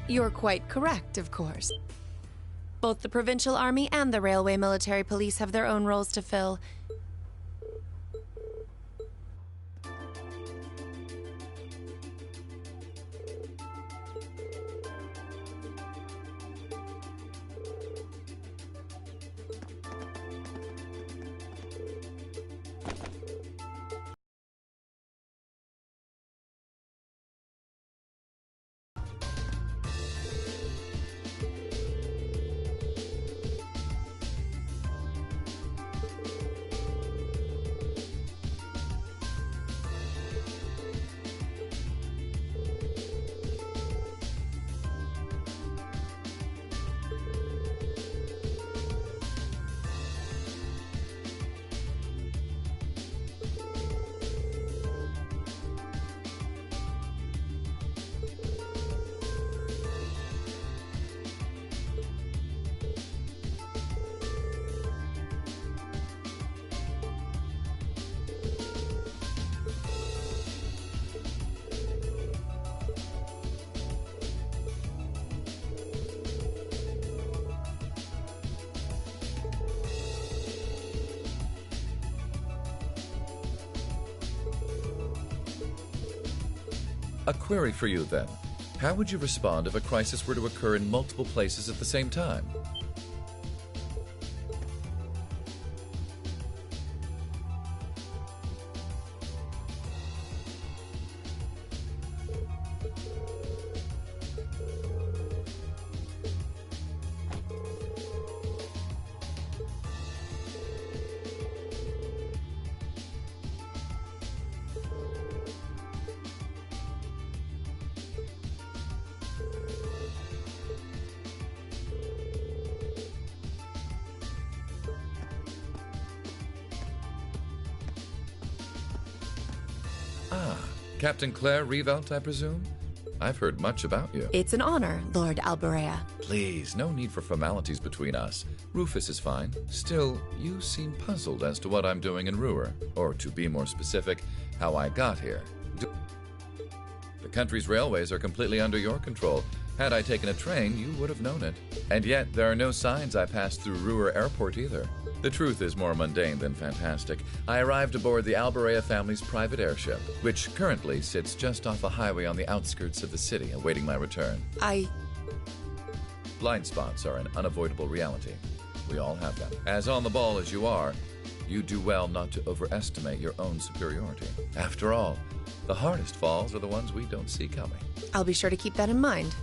You're quite correct, of course. Both the Provincial Army and the Railway Military Police have their own roles to fill. A query for you, then. How would you respond if a crisis were to occur in multiple places at the same time? Captain Claire Revelt, I presume? I've heard much about you. It's an honor, Lord Alberea. Please, no need for formalities between us. Rufus is fine. Still, you seem puzzled as to what I'm doing in Ruhr, or to be more specific, how I got here. The country's railways are completely under your control. Had I taken a train, you would have known it. And yet, there are no signs I passed through Ruhr Airport either. The truth is more mundane than fantastic. I arrived aboard the Alberea family's private airship, which currently sits just off a highway on the outskirts of the city, awaiting my return. Blind spots are an unavoidable reality. We all have them. As on the ball as you are, you do well not to overestimate your own superiority. After all, the hardest falls are the ones we don't see coming. I'll be sure to keep that in mind.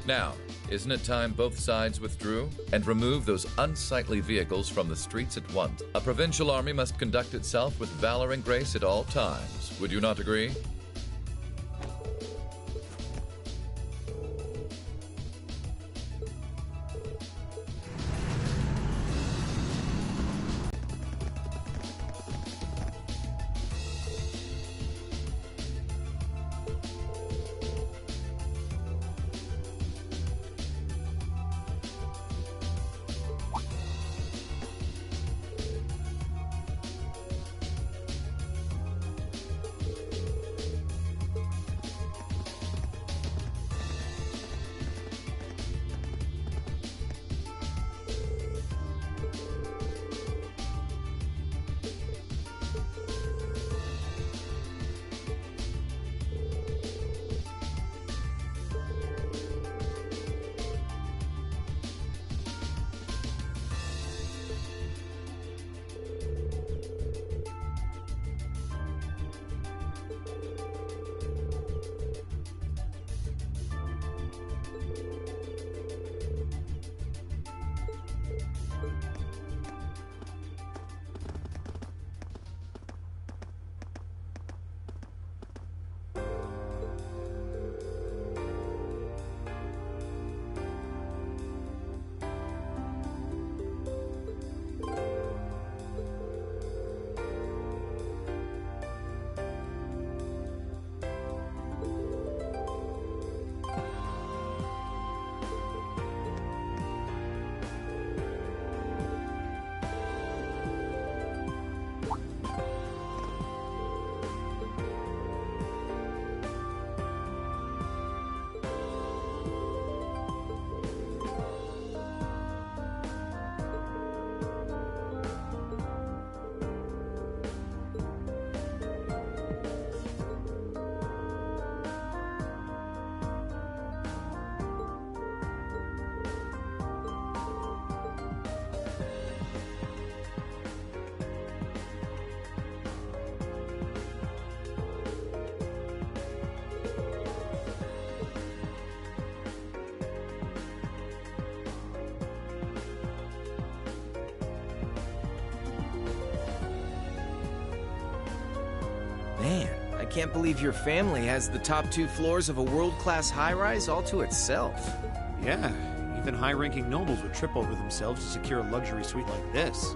Now, isn't it time both sides withdrew and removed those unsightly vehicles from the streets at once? A provincial army must conduct itself with valor and grace at all times. Would you not agree? Can't believe your family has the top 2 floors of a world-class high-rise all to itself. Yeah, even high-ranking nobles would trip over themselves to secure a luxury suite like this.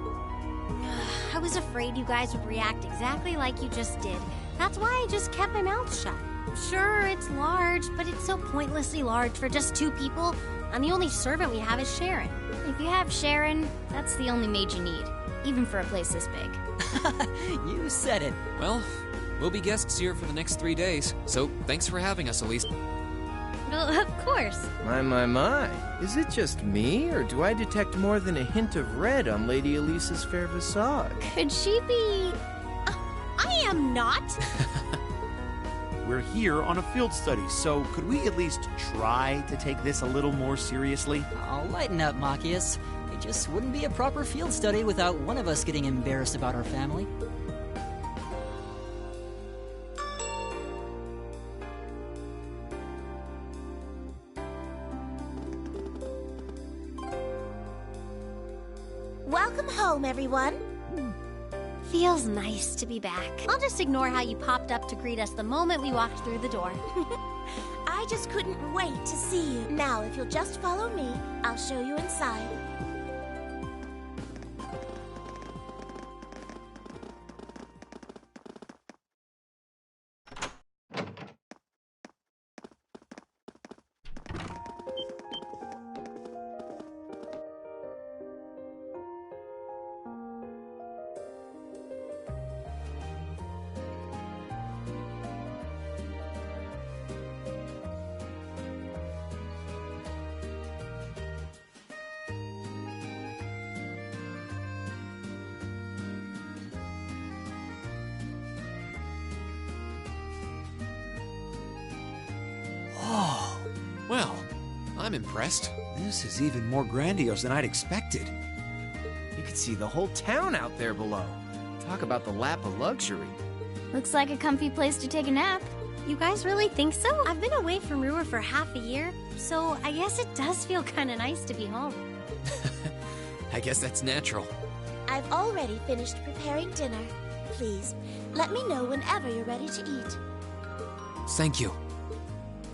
I was afraid you guys would react exactly like you just did. That's why I just kept my mouth shut. Sure, it's large, but it's so pointlessly large for just 2 people, and the only servant we have is Sharon. If you have Sharon, that's the only maid you need, even for a place this big. You said it. Well, we'll be guests here for the next 3 days, so thanks for having us, Elise. Well, of course. My. Is it just me, or do I detect more than a hint of red on Lady Elisa's fair visage? Could she be... I am not! We're here on a field study, so could we at least try to take this a little more seriously? I'll lighten up, Machias. It just wouldn't be a proper field study without one of us getting embarrassed about our family. Welcome home, everyone. Feels nice to be back. I'll just ignore how you popped up to greet us the moment we walked through the door. I just couldn't wait to see you. Now, if you'll just follow me, I'll show you inside. Well, I'm impressed. This is even more grandiose than I'd expected. You could see the whole town out there below. Talk about the lap of luxury. Looks like a comfy place to take a nap. You guys really think so? I've been away from Ruhr for half a year, so I guess it does feel kind of nice to be home. I guess that's natural. I've already finished preparing dinner. Please, let me know whenever you're ready to eat. Thank you.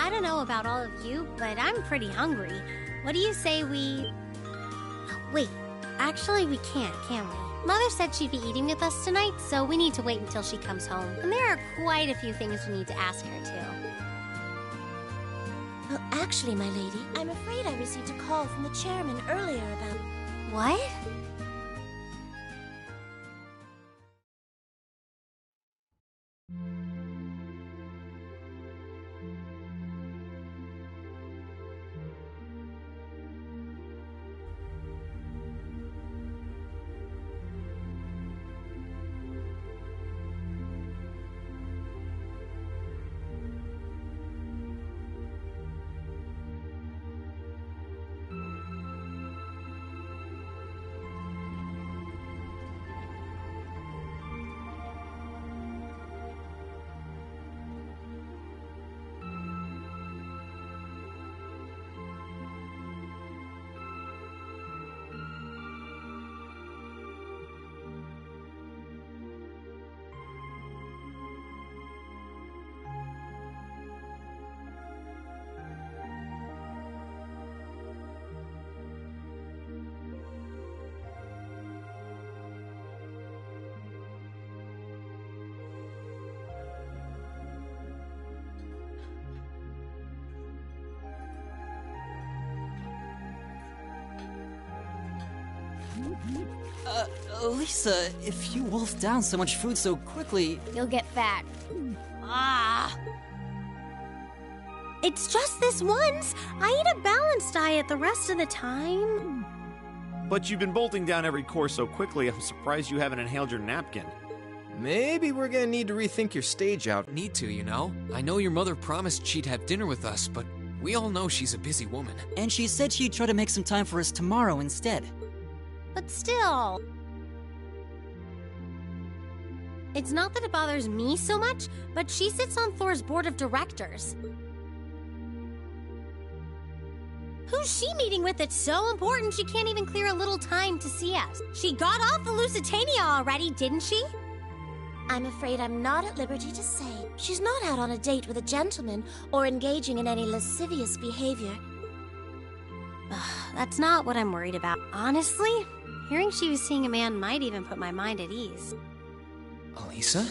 I don't know about all of you, but I'm pretty hungry. What do you say we... Wait, actually we can't, can we? Mother said she'd be eating with us tonight, so we need to wait until she comes home. And there are quite a few things we need to ask her, too. Well, actually, my lady, I'm afraid I received a call from the chairman earlier about... What? Lisa, if you wolf down so much food so quickly... You'll get fat. Ah! It's just this once. I eat a balanced diet the rest of the time. But you've been bolting down every course so quickly, I'm surprised you haven't inhaled your napkin. Maybe we're gonna need to rethink your stage out. Need to, you know? I know your mother promised she'd have dinner with us, but we all know she's a busy woman. And she said she'd try to make some time for us tomorrow instead. But still... It's not that it bothers me so much, but she sits on Thor's board of directors. Who's she meeting with that's so important she can't even clear a little time to see us? She got off the Lusitania already, didn't she? I'm afraid I'm not at liberty to say. She's not out on a date with a gentleman or engaging in any lascivious behavior. That's not what I'm worried about. Honestly, hearing she was seeing a man might even put my mind at ease. Elisa?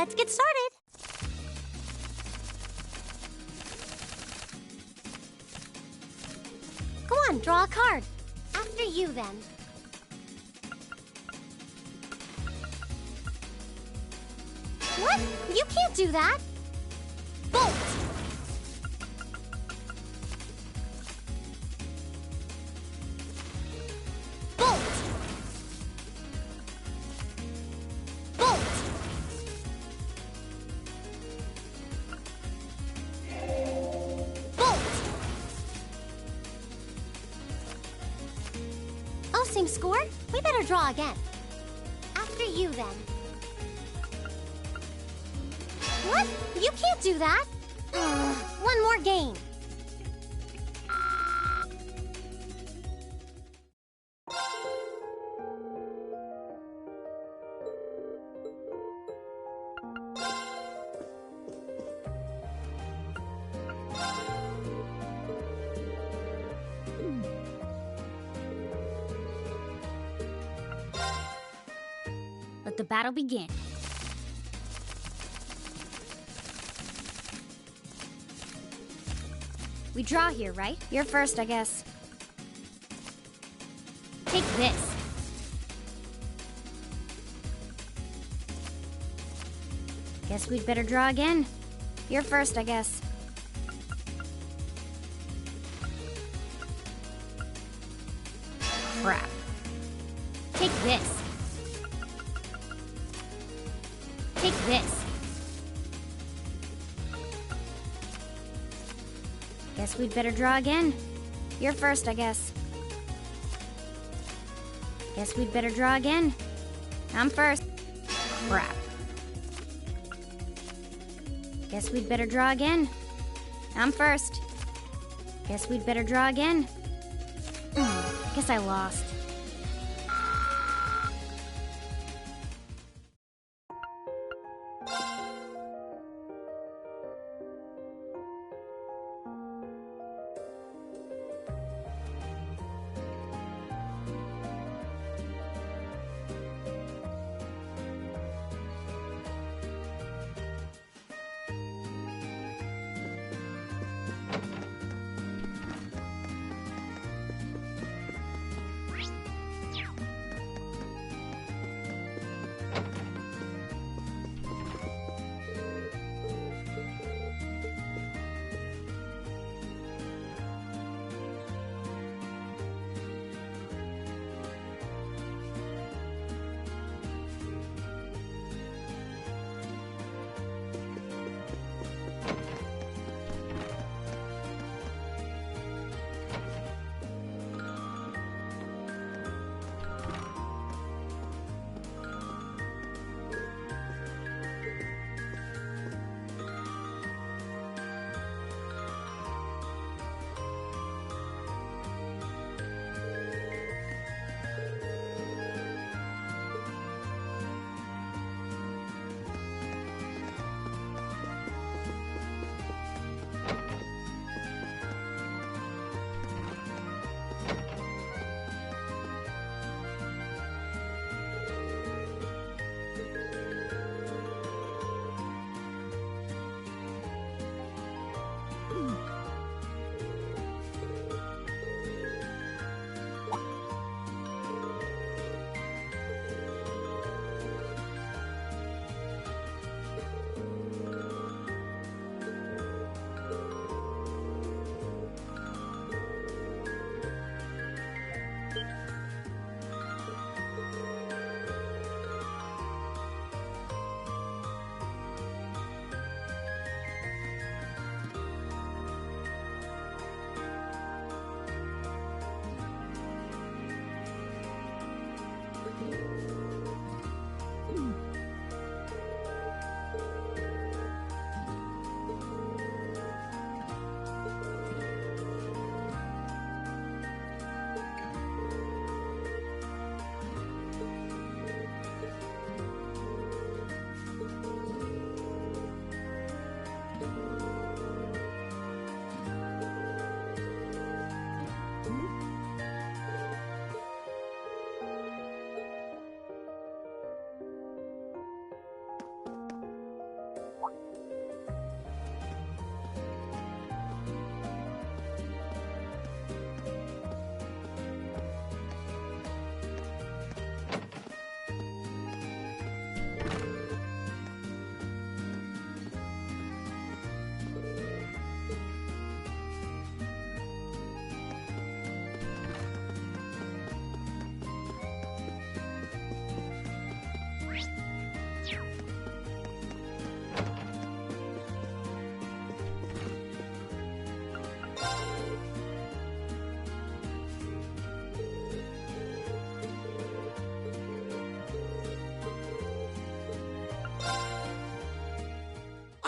Let's get started. draw a card. After you, then. What? You can't do that! Bolt! Bolt! Bolt! Bolt! Oh, same score? We better draw again. After you, then. What? You can't do that! One more game. Let the battle begin. We draw here, right? You're first, I guess. Take this. Guess we'd better draw again. You're first, I guess. Crap. Take this. Take this. Guess we'd better draw again. You're first, I guess. Guess we'd better draw again. I'm first. Crap. Guess we'd better draw again. I'm first. Guess we'd better draw again. Guess I lost.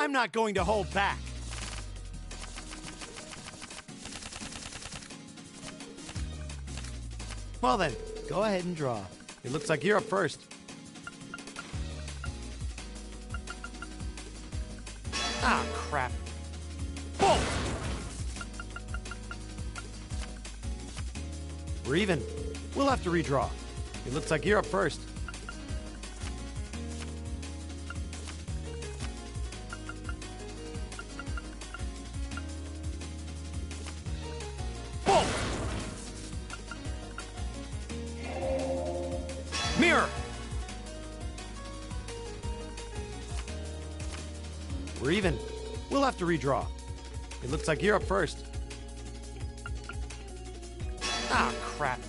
I'm not going to hold back. Well then, go ahead and draw. It looks like you're up first. Ah, crap. Boom! We're even. We'll have to redraw. It looks like you're up first. Boom! Mirror! We're even. We'll have to redraw. It looks like you're up first. Ah, crap.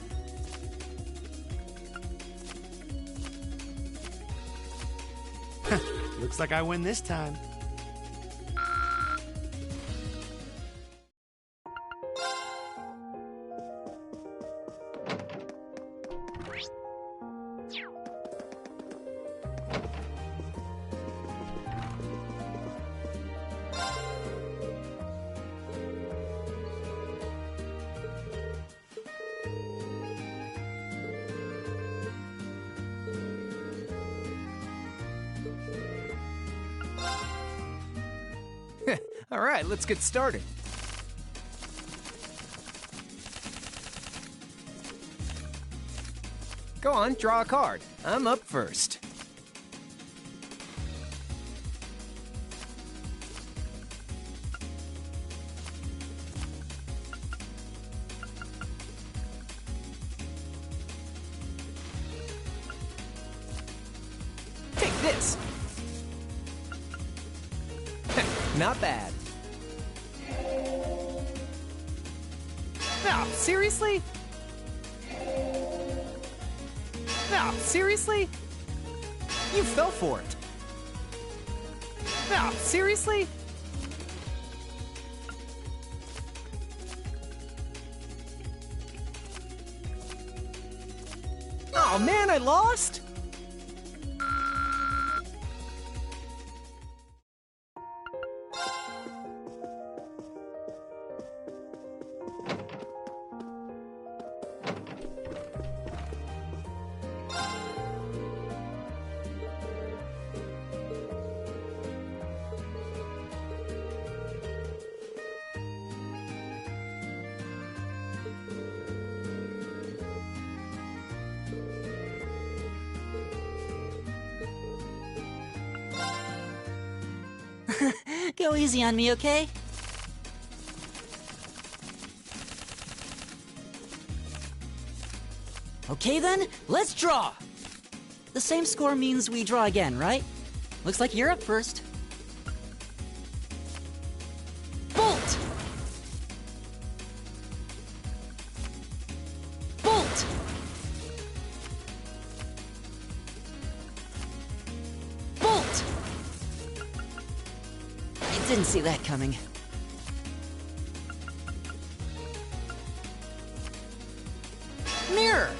Looks like I win this time. All right, let's get started. Go on, draw a card. I'm up first. Take this. Not bad. No, seriously? No, seriously? You fell for it. No, seriously? Oh man, I lost? Go easy on me, okay? Okay then, let's draw! The same score means we draw again, right? Looks like you're up first. Bolt! Bolt! Bolt! I didn't see that coming. Mirror!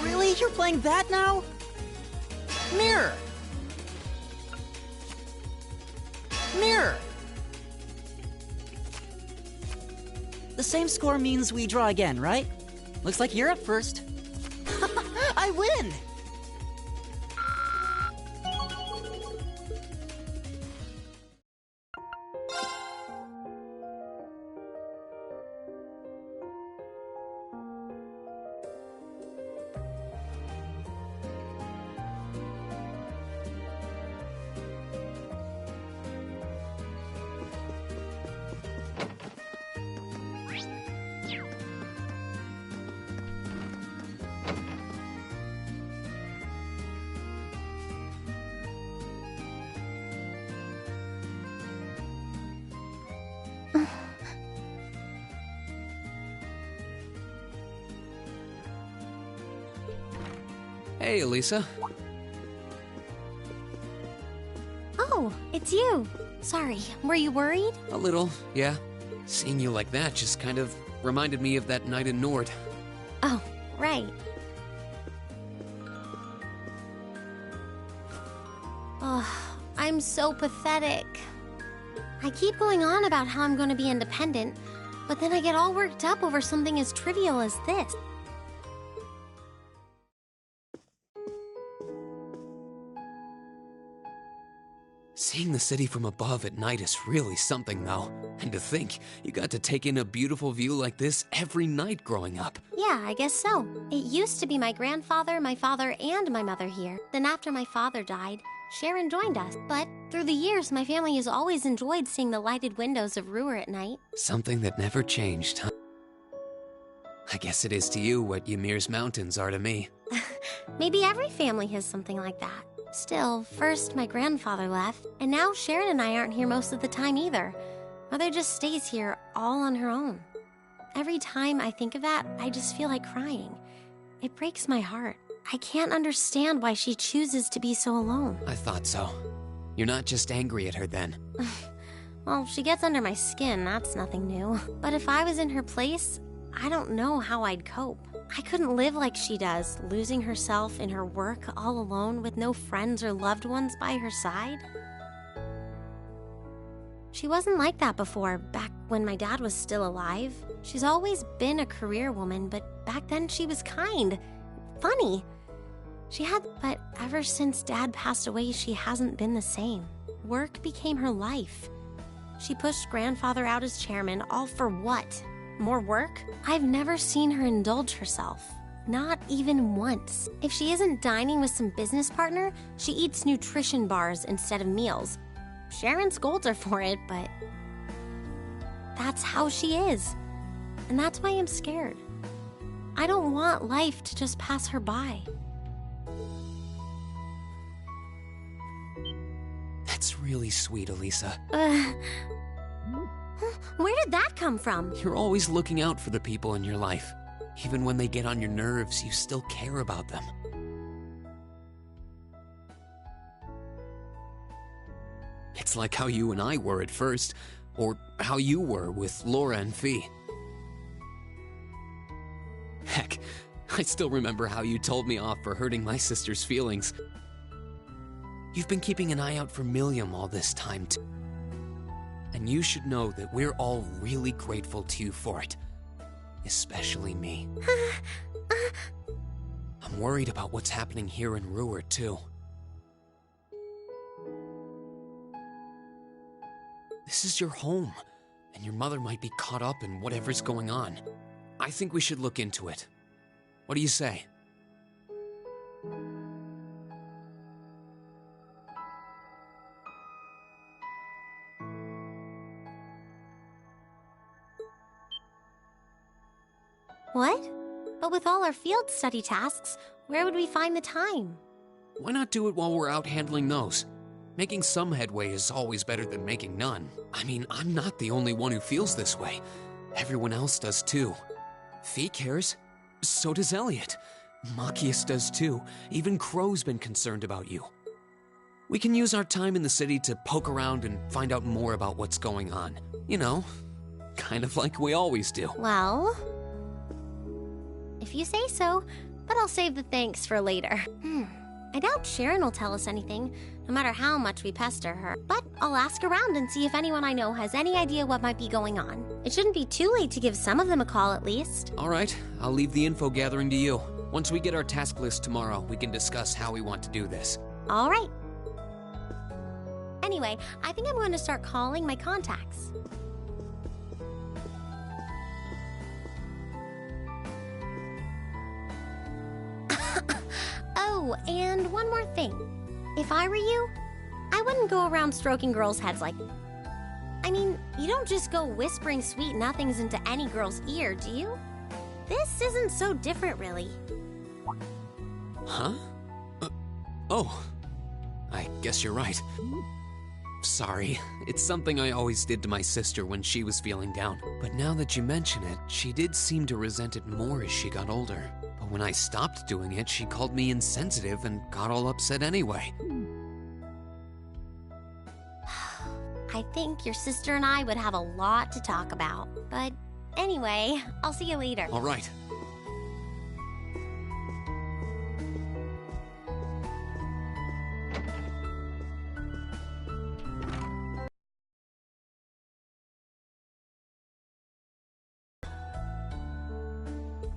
Really? You're playing that now? Mirror! Mirror! The same score means we draw again, right? Looks like you're up first. I win! Hey, Elisa. Oh, it's you. Sorry, were you worried? A little, yeah. Seeing you like that just kind of reminded me of that night in Nord. Oh, right. Oh, I'm so pathetic. I keep going on about how I'm going to be independent, but then I get all worked up over something as trivial as this. Seeing the city from above at night is really something, though. And to think, you got to take in a beautiful view like this every night growing up. Yeah, I guess so. It used to be my grandfather, my father, and my mother here. Then after my father died, Sharon joined us. But through the years, my family has always enjoyed seeing the lighted windows of Ruhr at night. Something that never changed, huh? I guess it is to you what Ymir's mountains are to me. Maybe every family has something like that. Still, first my grandfather left, and now Sharon and I aren't here most of the time either. Mother just stays here all on her own. Every time I think of that, I just feel like crying. It breaks my heart. I can't understand why she chooses to be so alone. I thought so. You're not just angry at her then. Well, she gets under my skin, that's nothing new. But if I was in her place, I don't know how I'd cope. I couldn't live like she does, losing herself in her work all alone with no friends or loved ones by her side. She wasn't like that before, back when my dad was still alive. She's always been a career woman, but back then she was kind, funny. But ever since Dad passed away, she hasn't been the same. Work became her life. She pushed Grandfather out as chairman, all for what? More work? I've never seen her indulge herself. Not even once. If she isn't dining with some business partner, she eats nutrition bars instead of meals. Sharon scolds her for it, but that's how she is. And that's why I'm scared. I don't want life to just pass her by. That's really sweet, Elisa. Where did that come from? You're always looking out for the people in your life. Even when they get on your nerves, you still care about them. It's like how you and I were at first, or how you were with Laura and Fee. Heck, I still remember how you told me off for hurting my sister's feelings. You've been keeping an eye out for Milliam all this time, too. And you should know that we're all really grateful to you for it. Especially me. I'm worried about what's happening here in Ruhr, too. This is your home, and your mother might be caught up in whatever's going on. I think we should look into it. What do you say? What? But with all our field study tasks, where would we find the time? Why not do it while we're out handling those? Making some headway is always better than making none. I mean, I'm not the only one who feels this way. Everyone else does too. Fee cares. So does Elliot. Machias does too. Even Crow's been concerned about you. We can use our time in the city to poke around and find out more about what's going on. You know, kind of like we always do. Well, if you say so, but I'll save the thanks for later. I doubt Sharon will tell us anything, no matter how much we pester her. But I'll ask around and see if anyone I know has any idea what might be going on. It shouldn't be too late to give some of them a call at least. All right, I'll leave the info gathering to you. Once we get our task list tomorrow, we can discuss how we want to do this. All right. Anyway, I think I'm going to start calling my contacts. Oh, and one more thing. If I were you, I wouldn't go around stroking girls' heads like... I mean, you don't just go whispering sweet nothings into any girl's ear, do you? This isn't so different, really. Huh? Oh. I guess you're right. Sorry, it's something I always did to my sister when she was feeling down. But now that you mention it, she did seem to resent it more as she got older. But when I stopped doing it, she called me insensitive and got all upset anyway. I think your sister and I would have a lot to talk about. But anyway, I'll see you later. All right.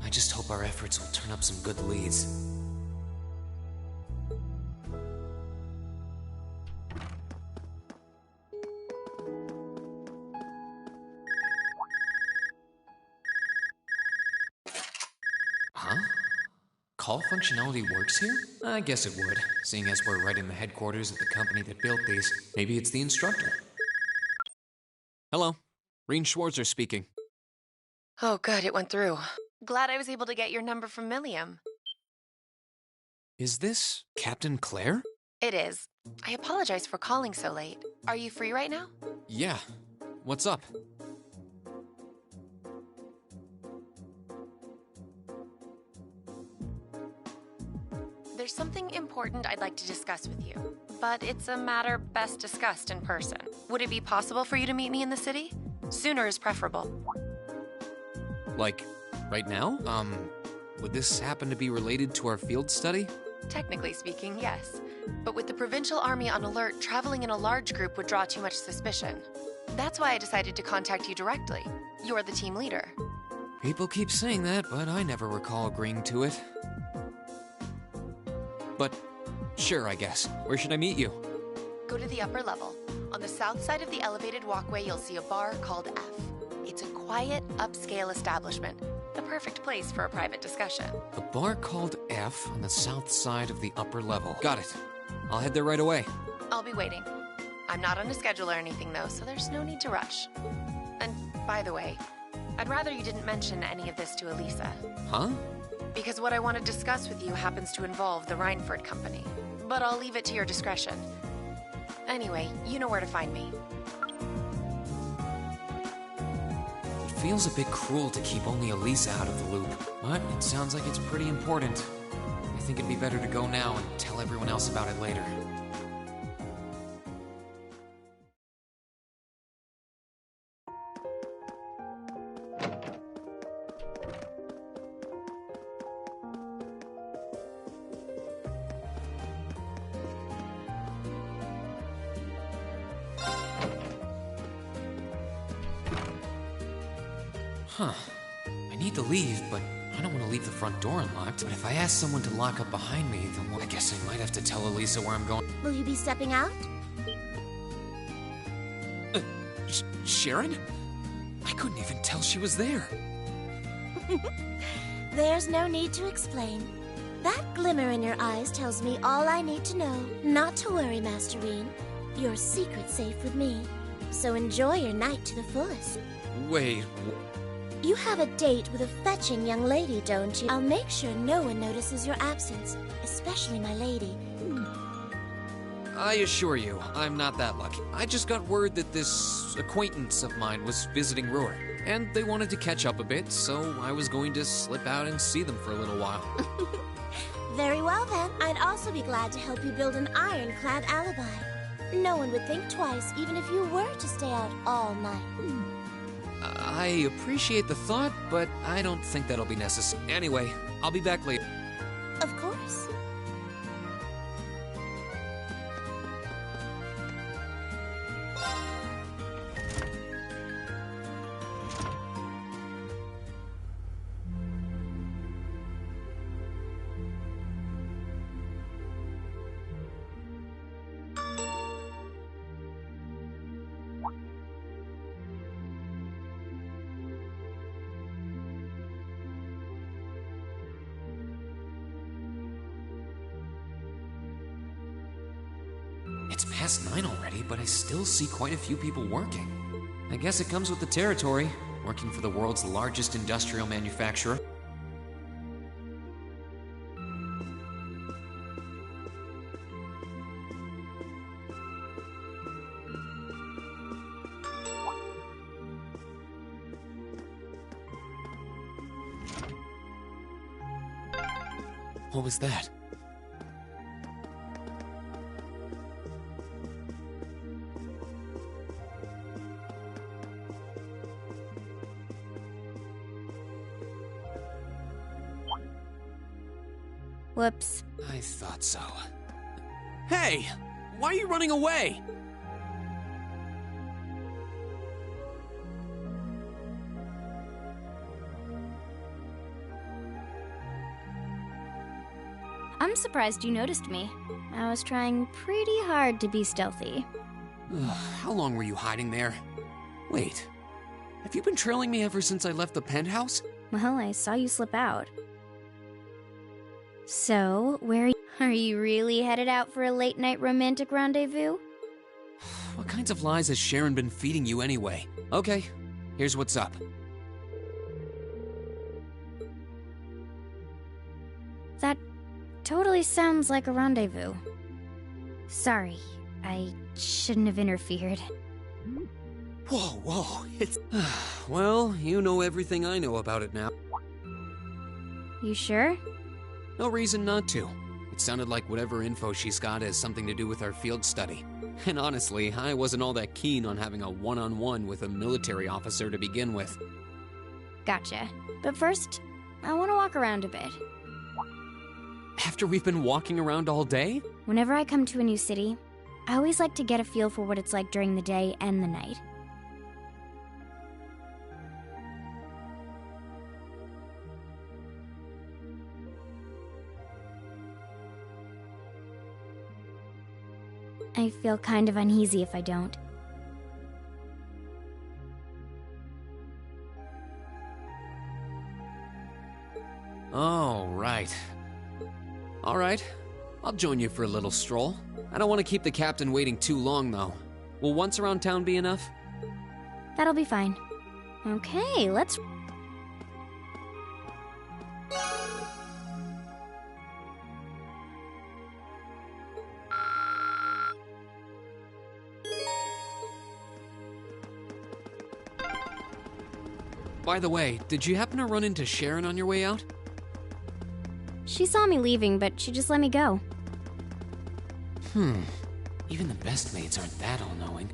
I just hope our efforts will turn up some good leads. Huh? Call functionality works here? I guess it would, seeing as we're right in the headquarters of the company that built these. Maybe it's the instructor. Hello, Reen Schwarzer speaking. Oh, good, it went through. Glad I was able to get your number from Milliam. Is this Captain Claire? It is. I apologize for calling so late. Are you free right now? Yeah. What's up? There's something important I'd like to discuss with you, but it's a matter best discussed in person. Would it be possible for you to meet me in the city? Sooner is preferable. Like, right now? Would this happen to be related to our field study? Technically speaking, yes. But with the Provincial Army on alert, traveling in a large group would draw too much suspicion. That's why I decided to contact you directly. You're the team leader. People keep saying that, but I never recall agreeing to it. But, sure, I guess. Where should I meet you? Go to the upper level. On the south side of the elevated walkway, you'll see a bar called F. It's a quiet, upscale establishment. The perfect place for a private discussion. A bar called F on the south side of the upper level. Got it. I'll head there right away. I'll be waiting. I'm not on a schedule or anything, though, so there's no need to rush. And by the way, I'd rather you didn't mention any of this to Elisa. Huh? Because what I want to discuss with you happens to involve the Reinford Company. But I'll leave it to your discretion. Anyway, you know where to find me. It feels a bit cruel to keep only Elisa out of the loop, but it sounds like it's pretty important. I think it'd be better to go now and tell everyone else about it later. Huh. I need to leave, but I don't want to leave the front door unlocked. But if I ask someone to lock up behind me, then I guess I might have to tell Elisa where I'm going. Will you be stepping out? Sharon? I couldn't even tell she was there. There's no need to explain. That glimmer in your eyes tells me all I need to know. Not to worry, Master Reen. Your secret's safe with me. So enjoy your night to the fullest. Wait, You have a date with a fetching young lady, don't you? I'll make sure no one notices your absence, especially my lady. I assure you, I'm not that lucky. I just got word that this acquaintance of mine was visiting Ruhr, and they wanted to catch up a bit, so I was going to slip out and see them for a little while. Very well, then. I'd also be glad to help you build an ironclad alibi. No one would think twice, even if you were to stay out all night. I appreciate the thought, but I don't think that'll be necessary. Anyway, I'll be back later. Of course. It's past 9 already, but I still see quite a few people working. I guess it comes with the territory, working for the world's largest industrial manufacturer. What was that? Whoops. I thought so. Hey! Why are you running away? I'm surprised you noticed me. I was trying pretty hard to be stealthy. How long were you hiding there? Wait, have you been trailing me ever since I left the penthouse? Well, I saw you slip out. So, are you really headed out for a late-night romantic rendezvous? What kinds of lies has Sharon been feeding you anyway? Okay, here's what's up. That totally sounds like a rendezvous. Sorry, I shouldn't have interfered. Whoa, it's... Well, you know everything I know about it now. You sure? No reason not to. It sounded like whatever info she's got has something to do with our field study. And honestly, I wasn't all that keen on having a one-on-one with a military officer to begin with. Gotcha. But first, I want to walk around a bit. After we've been walking around all day? Whenever I come to a new city, I always like to get a feel for what it's like during the day and the night. I feel kind of uneasy if I don't. Oh, right. Alright, I'll join you for a little stroll. I don't want to keep the captain waiting too long, though. Will once around town be enough? That'll be fine. Okay, let's... By the way, did you happen to run into Sharon on your way out? She saw me leaving, but she just let me go. Even the best maids aren't that all-knowing.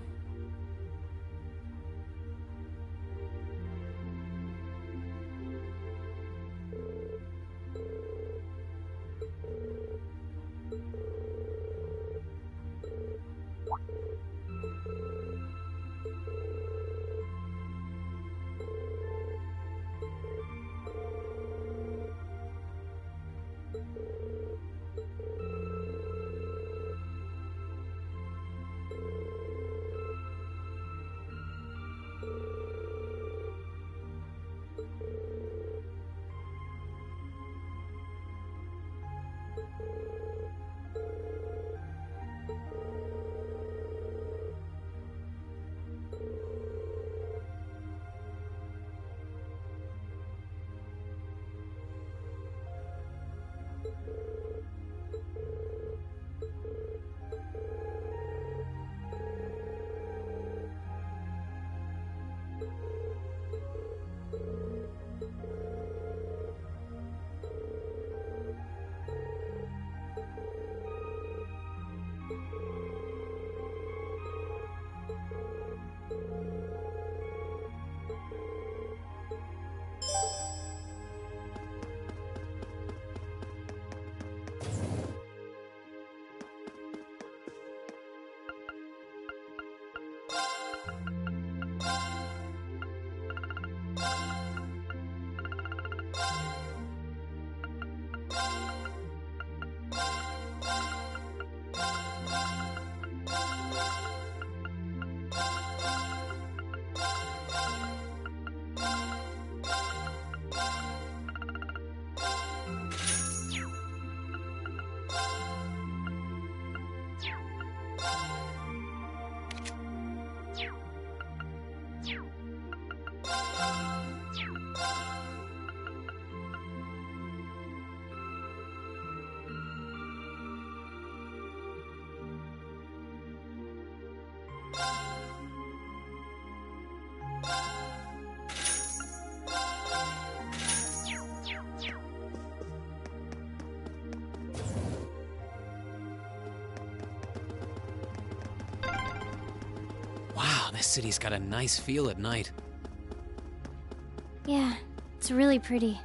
Wow, this city's got a nice feel at night. Yeah, it's really pretty.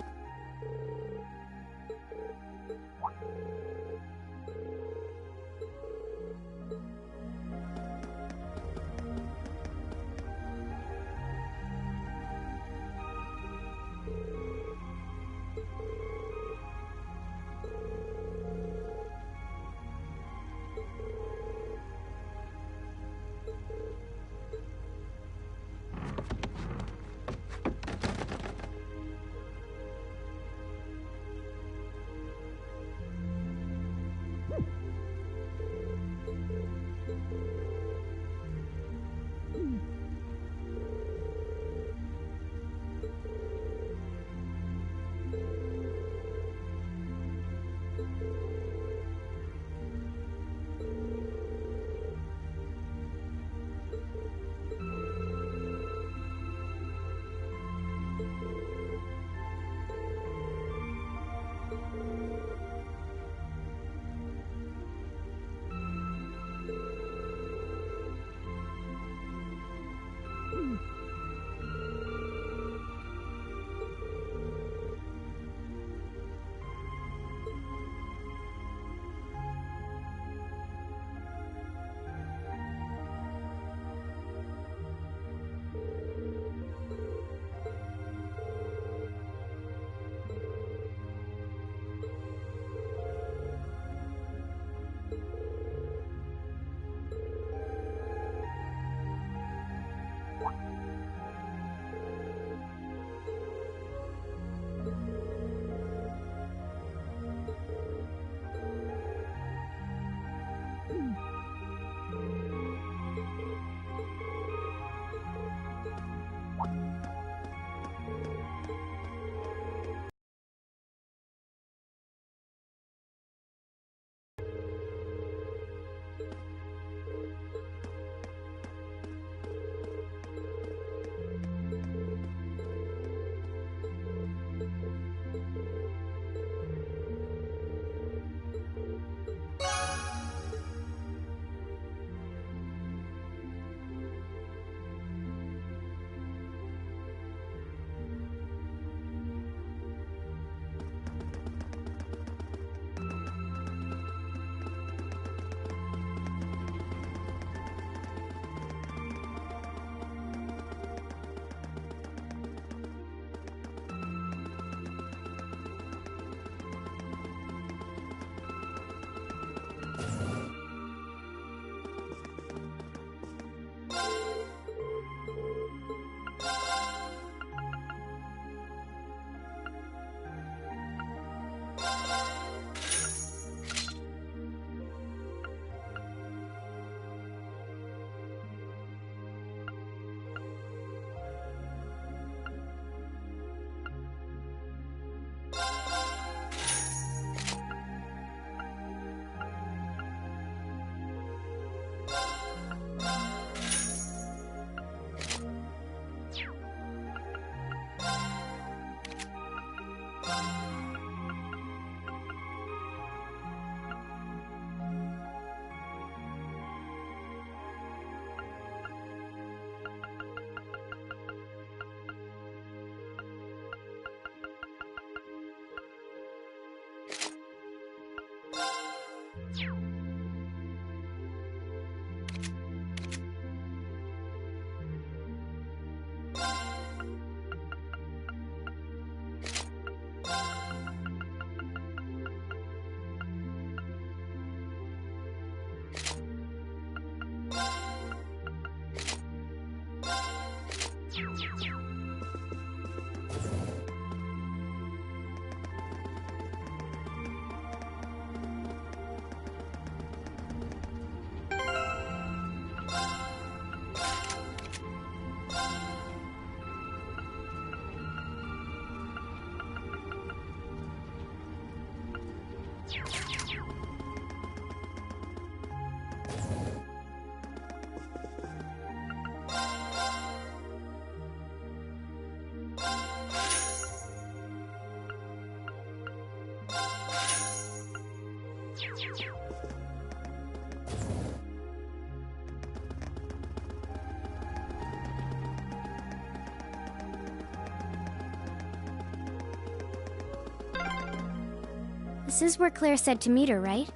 This is where Claire said to meet her, right?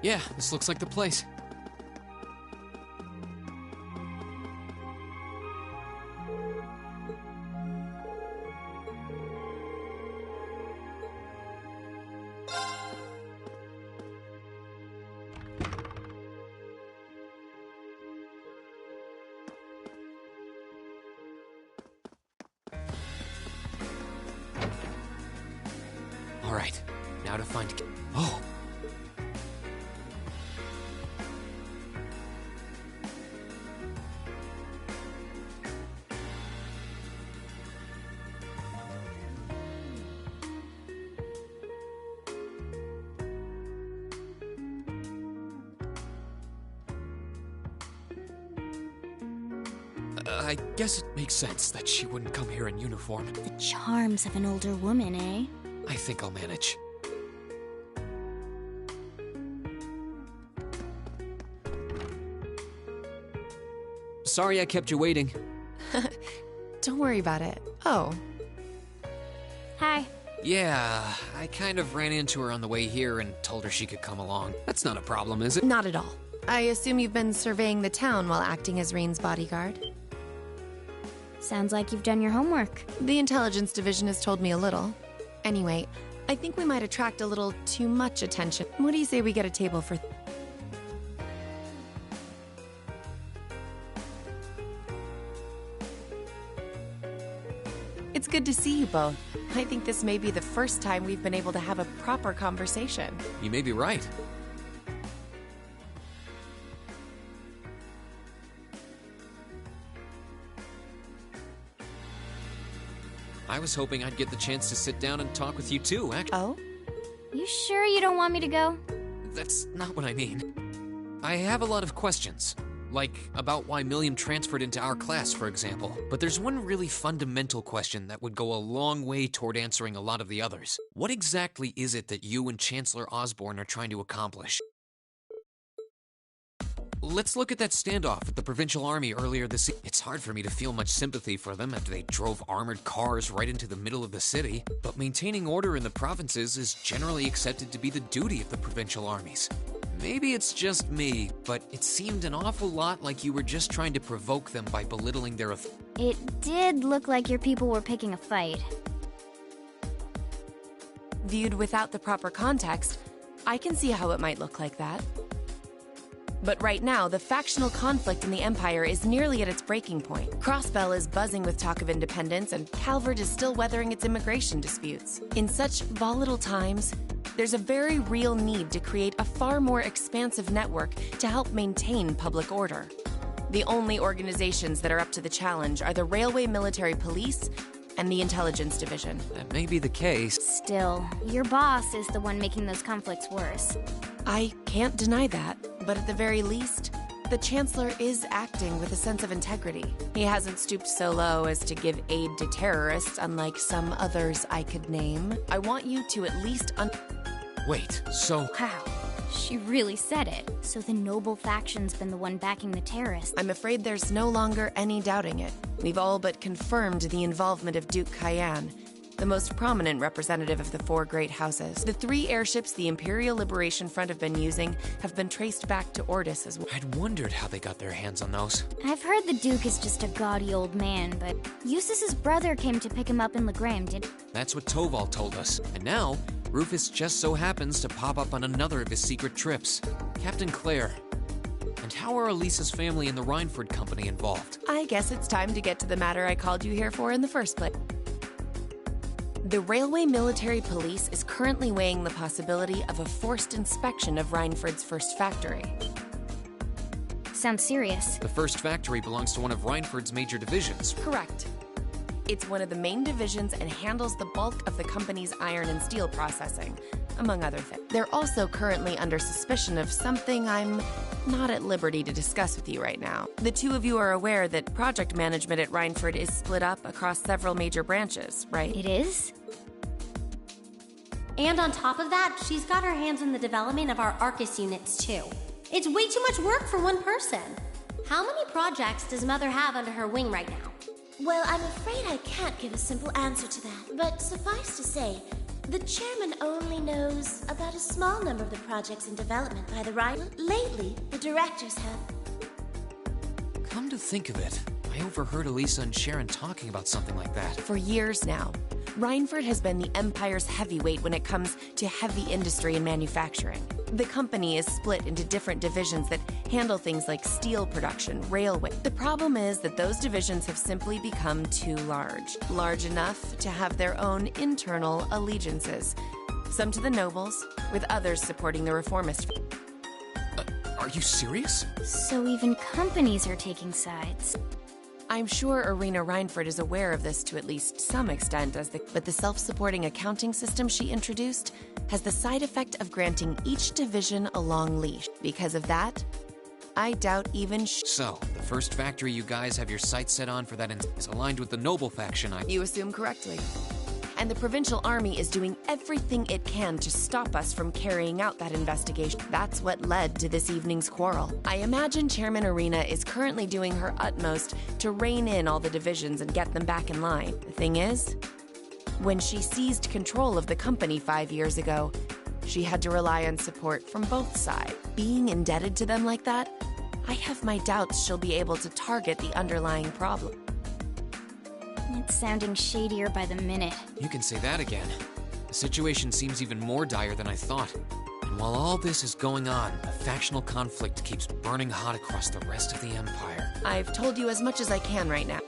Yeah, this looks like the place. how to find... Oh! I guess it makes sense that she wouldn't come here in uniform. The charms of an older woman, eh? I think I'll manage. Sorry I kept you waiting. Don't worry about it. Oh. Hi. Yeah, I kind of ran into her on the way here and told her she could come along. That's not a problem, is it? Not at all. I assume you've been surveying the town while acting as Reen's bodyguard? Sounds like you've done your homework. The intelligence division has told me a little. Anyway, I think we might attract a little too much attention. What do you say we get a table for... It's good to see you both. I think this may be the first time we've been able to have a proper conversation. You may be right. I was hoping I'd get the chance to sit down and talk with you too, actually. Oh? You sure you don't want me to go? That's not what I mean. I have a lot of questions. Like, about why Milliam transferred into our class, for example. But there's one really fundamental question that would go a long way toward answering a lot of the others. What exactly is it that you and Chancellor Osborne are trying to accomplish? Let's look at that standoff with the Provincial Army earlier this year. It's hard for me to feel much sympathy for them after they drove armored cars right into the middle of the city, but maintaining order in the provinces is generally accepted to be the duty of the provincial armies. Maybe it's just me, but it seemed an awful lot like you were just trying to provoke them by belittling their authority. It did look like your people were picking a fight. Viewed without the proper context, I can see how it might look like that. But right now, the factional conflict in the Empire is nearly at its breaking point. Crossbell is buzzing with talk of independence, and Calvert is still weathering its immigration disputes. In such volatile times, there's a very real need to create a far more expansive network to help maintain public order. The only organizations that are up to the challenge are the Railway Military Police and the Intelligence Division. That may be the case. Still, your boss is the one making those conflicts worse. I can't deny that, but at the very least, the Chancellor is acting with a sense of integrity. He hasn't stooped so low as to give aid to terrorists, unlike some others I could name. I want you to at least Wait, so... Wow, she really said it. So the noble faction's been the one backing the terrorists. I'm afraid there's no longer any doubting it. We've all but confirmed the involvement of Duke Cayenne, the most prominent representative of the four great houses. The 3 airships the Imperial Liberation Front have been using have been traced back to Ordis as well. I'd wondered how they got their hands on those. I've heard the Duke is just a gaudy old man, but Eustace's brother came to pick him up in Legram, did... That's what Toval told us. And now, Rufus just so happens to pop up on another of his secret trips. Captain Claire. And how are Elisa's family and the Rhineford Company involved? I guess it's time to get to the matter I called you here for in the first place. The Railway Military Police is currently weighing the possibility of a forced inspection of Rhineford's first factory. Sounds serious. The first factory belongs to one of Rhineford's major divisions. Correct. It's one of the main divisions and handles the bulk of the company's iron and steel processing, among other things. They're also currently under suspicion of something I'm not at liberty to discuss with you right now. The two of you are aware that project management at Rhineford is split up across several major branches, right? It is? And on top of that, she's got her hands in the development of our Arcus units, too. It's way too much work for one person. How many projects does Mother have under her wing right now? Well, I'm afraid I can't give a simple answer to that. But suffice to say, the chairman only knows about a small number of the projects in development by the Rhine. Lately, the directors have. Come to think of it, I overheard Elisa and Sharon talking about something like that. For years now, Rhineford has been the Empire's heavyweight when it comes to heavy industry and manufacturing. The company is split into different divisions that handle things like steel production, railway. The problem is that those divisions have simply become too large enough to have their own internal allegiances. some to the nobles, with others supporting the reformist. Are you serious? So even companies are taking sides. I'm sure Irina Reinford is aware of this to at least some extent, but the self-supporting accounting system she introduced has the side effect of granting each division a long leash. Because of that, I doubt even So, the first factory you guys have your sights set on for that is aligned with the noble faction, You assume correctly. And the provincial army is doing everything it can to stop us from carrying out that investigation. That's what led to this evening's quarrel. I imagine Chairman Irina is currently doing her utmost to rein in all the divisions and get them back in line. The thing is, when she seized control of the company 5 years ago, she had to rely on support from both sides. Being indebted to them like that, I have my doubts she'll be able to target the underlying problem. It's sounding shadier by the minute. You can say that again. The situation seems even more dire than I thought. And while all this is going on, a factional conflict keeps burning hot across the rest of the Empire. I've told you as much as I can right now.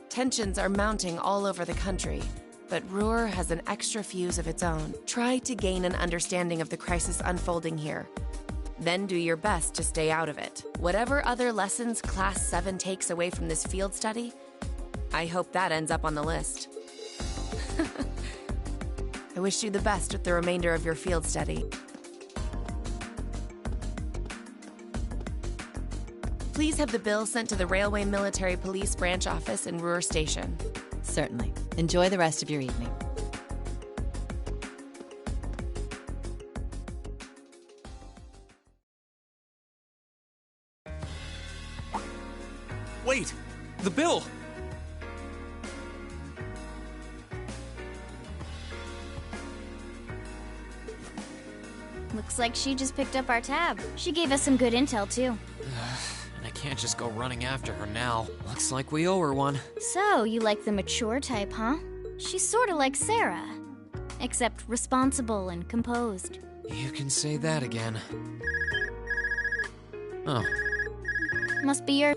Tensions are mounting all over the country, but Ruhr has an extra fuse of its own. Try to gain an understanding of the crisis unfolding here. Then do your best to stay out of it. Whatever other lessons Class 7 takes away from this field study, I hope that ends up on the list. I wish you the best with the remainder of your field study. Please have the bill sent to the Railway Military Police Branch Office in Ruhr Station. Certainly. Enjoy the rest of your evening. Wait! The bill! Looks like she just picked up our tab. She gave us some good intel, too. And I can't just go running after her now. Looks like we owe her one. So, you like the mature type, huh? She's sorta like Sarah. Except responsible and composed. You can say that again. Oh. Must be your...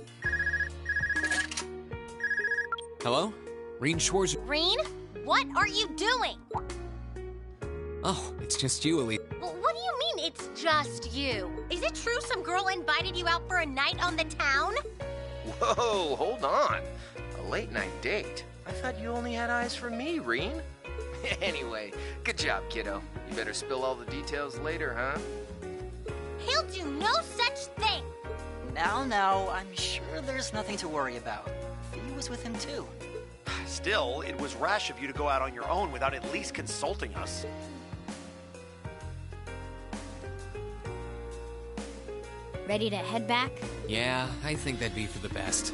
Hello? Reen Schwarz... Reen? What are you doing? Oh, it's just you, Elise. Well, what do you mean it's just you? Is it true some girl invited you out for a night on the town? Whoa, hold on. A late night date? I thought you only had eyes for me, Reen. Anyway, good job, kiddo. You better spill all the details later, huh? He'll do no such thing. Now, I'm sure there's nothing to worry about. Fee was with him too. Still, it was rash of you to go out on your own without at least consulting us. Ready to head back? Yeah, I think that'd be for the best.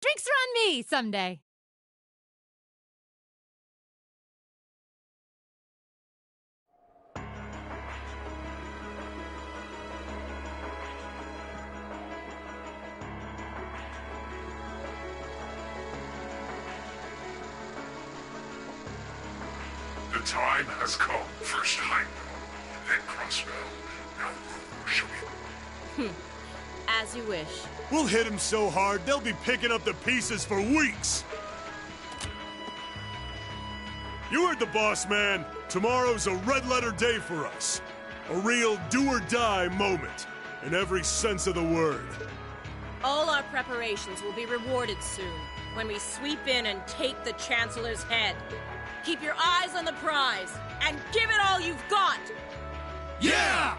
Drinks are on me someday. The time has come, first Heimdall, then Crossbow. Now shall we... As you wish. We'll hit him so hard, they'll be picking up the pieces for weeks! You heard the boss, man. Tomorrow's a red-letter day for us. A real do-or-die moment, in every sense of the word. All our preparations will be rewarded soon, when we sweep in and take the Chancellor's head. Keep your eyes on the prize, and give it all you've got! Yeah!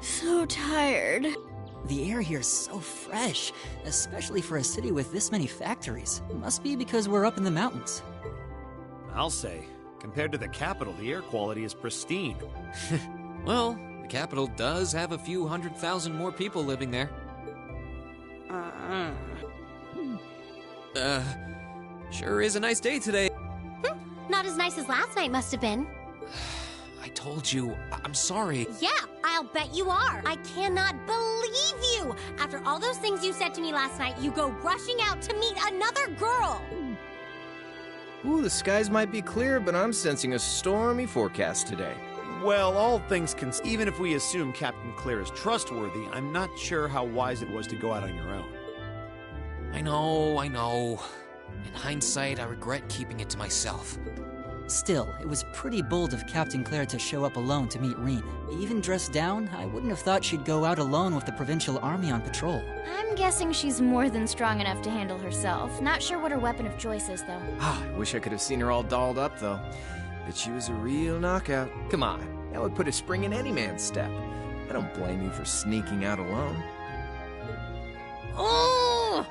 So tired. The air here's so fresh, especially for a city with this many factories. Must be because we're up in the mountains. I'll say, compared to the capital, the air quality is pristine. Well, The capital does have a few 100,000 more people living there. Sure is a nice day today. Not as nice as last night must have been. I told you, I'm sorry. Yeah, I'll bet you are. I cannot believe you! After all those things you said to me last night, you go rushing out to meet another girl! Ooh, the skies might be clear, but I'm sensing a stormy forecast today. Well, all things considered, even if we assume Captain Claire is trustworthy, I'm not sure how wise it was to go out on your own. I know. In hindsight, I regret keeping it to myself. Still, it was pretty bold of Captain Claire to show up alone to meet Reen. Even dressed down, I wouldn't have thought she'd go out alone with the Provincial Army on patrol. I'm guessing she's more than strong enough to handle herself. Not sure what her weapon of choice is, though. I wish I could have seen her all dolled up, though. But she was a real knockout. Come on, that would put a spring in any man's step. I don't blame you for sneaking out alone. Oh!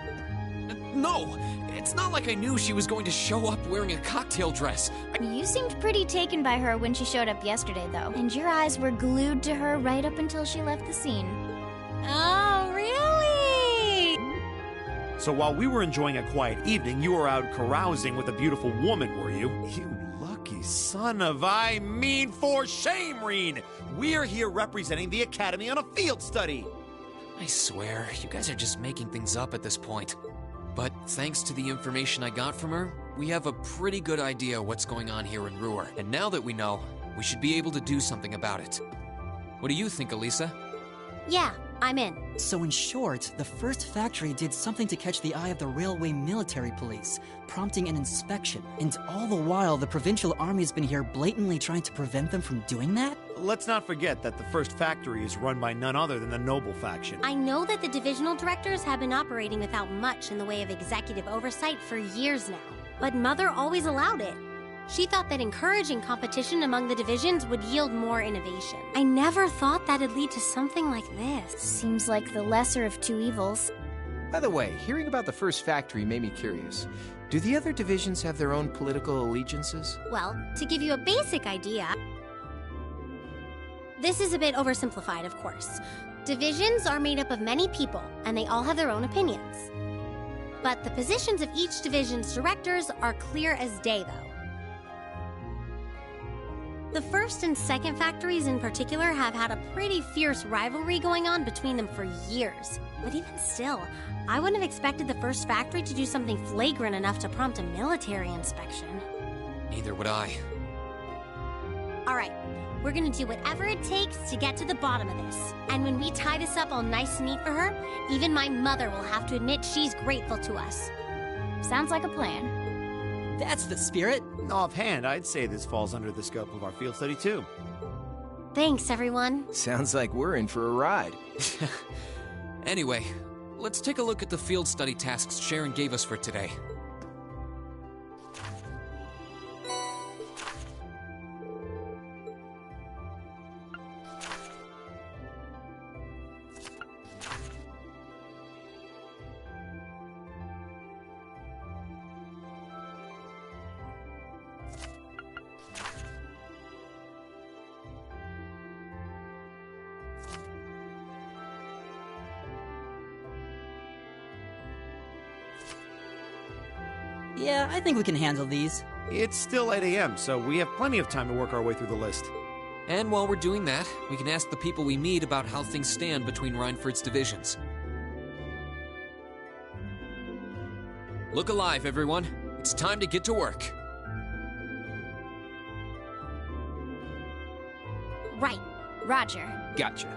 No! It's not like I knew she was going to show up wearing a cocktail dress. You seemed pretty taken by her when she showed up yesterday, though. And your eyes were glued to her right up until she left the scene. Oh, really? So while we were enjoying a quiet evening, you were out carousing with a beautiful woman, were you? You lucky son of for shame, Reen! We're here representing the Academy on a field study! I swear, you guys are just making things up at this point. But thanks to the information I got from her, we have a pretty good idea what's going on here in Ruhr. And now that we know, we should be able to do something about it. What do you think, Elisa? Yeah, I'm in. So in short, the first factory did something to catch the eye of the railway military police, prompting an inspection. And all the while, the Provincial Army's been here blatantly trying to prevent them from doing that? Let's not forget that the first factory is run by none other than the Noble faction. I know that the divisional directors have been operating without much in the way of executive oversight for years now. But Mother always allowed it. She thought that encouraging competition among the divisions would yield more innovation. I never thought that'd lead to something like this. Seems like the lesser of two evils. By the way, hearing about the first factory made me curious. Do the other divisions have their own political allegiances? Well, to give you a basic idea, this is a bit oversimplified, of course. Divisions are made up of many people, and they all have their own opinions. But the positions of each division's directors are clear as day, though. The first and second factories in particular have had a pretty fierce rivalry going on between them for years. But even still, I wouldn't have expected the first factory to do something flagrant enough to prompt a military inspection. Neither would I. All right, we're gonna do whatever it takes to get to the bottom of this. And when we tie this up all nice and neat for her, even my mother will have to admit she's grateful to us. Sounds like a plan. That's the spirit. Offhand, I'd say this falls under the scope of our field study, too. Thanks, everyone. Sounds like we're in for a ride. Anyway, let's take a look at the field study tasks Sharon gave us for today. Yeah, I think we can handle these. It's still 8 a.m., so we have plenty of time to work our way through the list. And while we're doing that, we can ask the people we meet about how things stand between Reinford's divisions. Look alive, everyone. It's time to get to work. Right. Roger. Gotcha.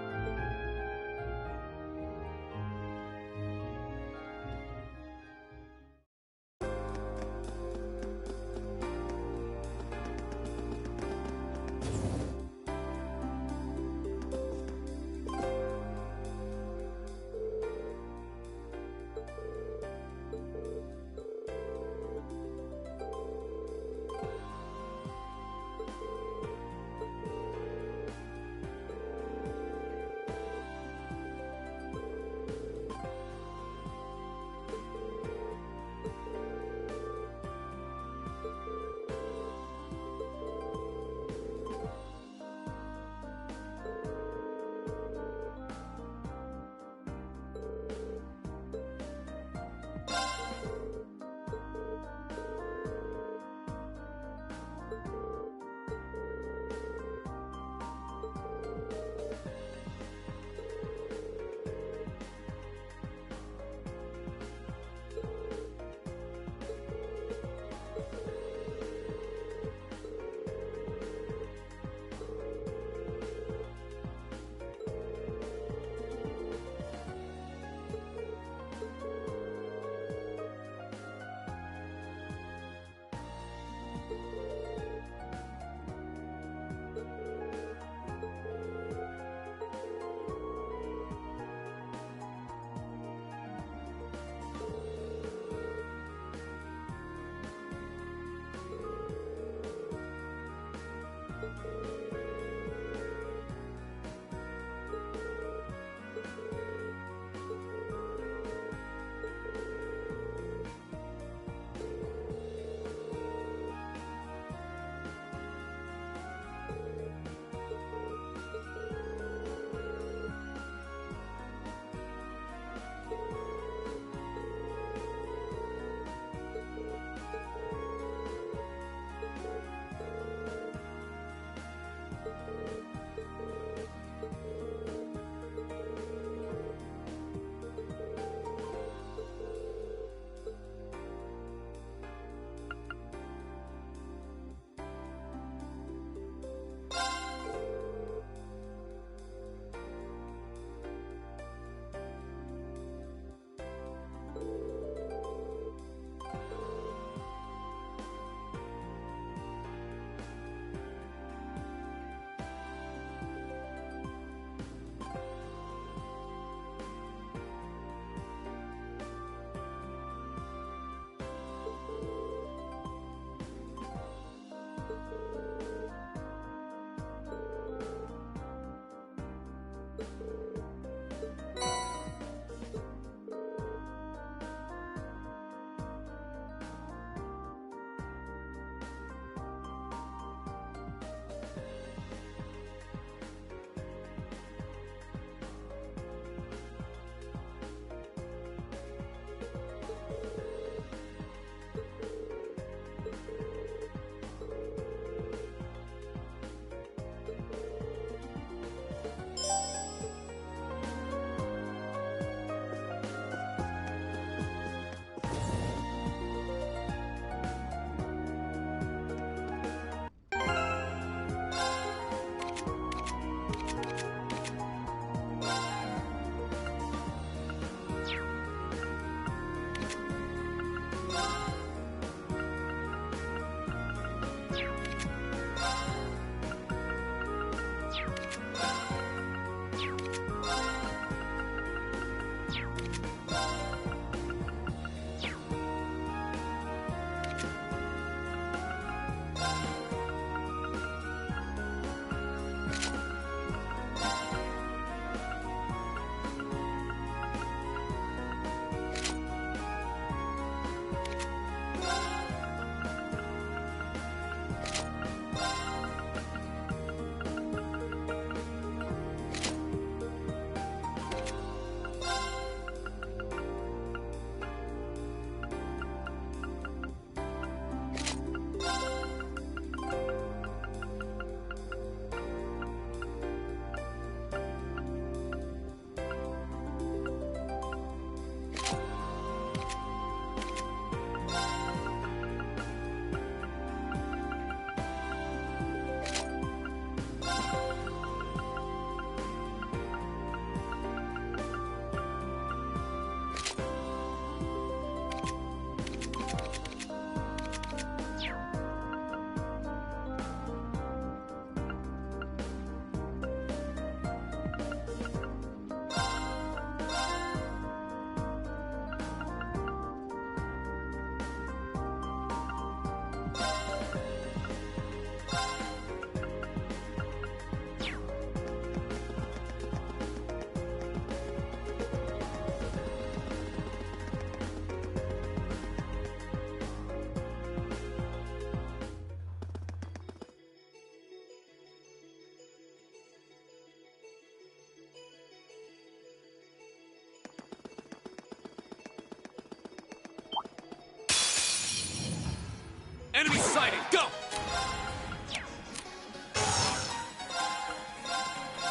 Enemy sighted! Go!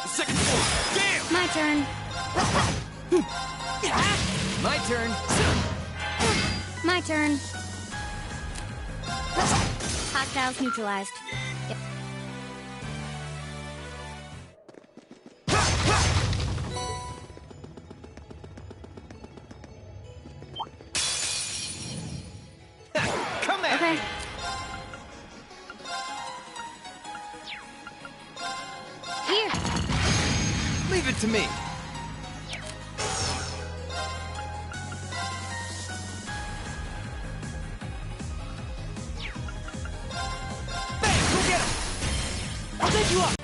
Second floor! Damn! My turn. My turn. My turn. Hostiles neutralized. Yep. Come at Okay. me. Here. Leave it to me. Bang! Go get him! I'll take you up!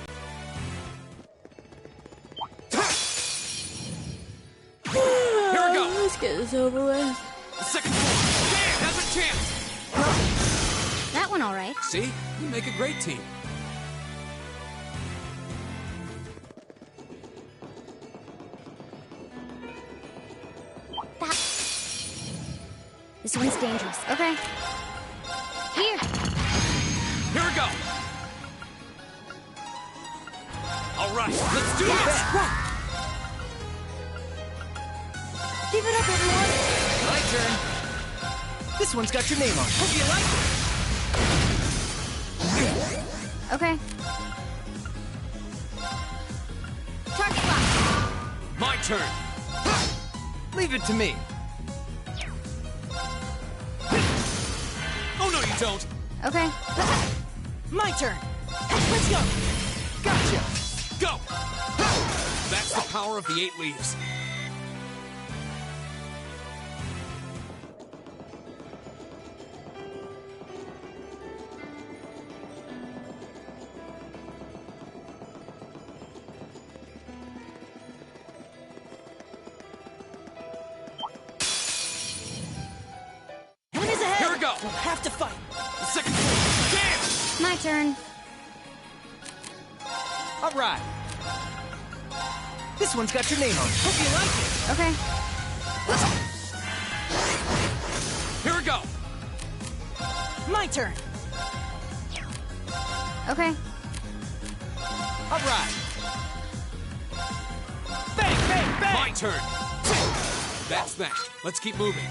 Here we go! Let's get this over with. Second floor! Damn! Has a chance! That one all right. See? We make a great team. This one's dangerous. Okay. Here. Here we go! All right, let's do this! Give it up, everyone! My turn. This one's got your name on it. Hope you like it. Okay. Target lock. My turn! Leave it to me. Oh, no, you don't! Okay. My turn. Let's go. Gotcha. Go! That's the power of the 8 leaves. Enemies ahead. Here we go! We'll have to fight. Second floor! Damn! My turn. All right. This one's got your name on it. Hope you like it. Okay. Here we go! My turn. Okay. All right. Bang, bang, bang. My turn! That's that. Let's keep moving.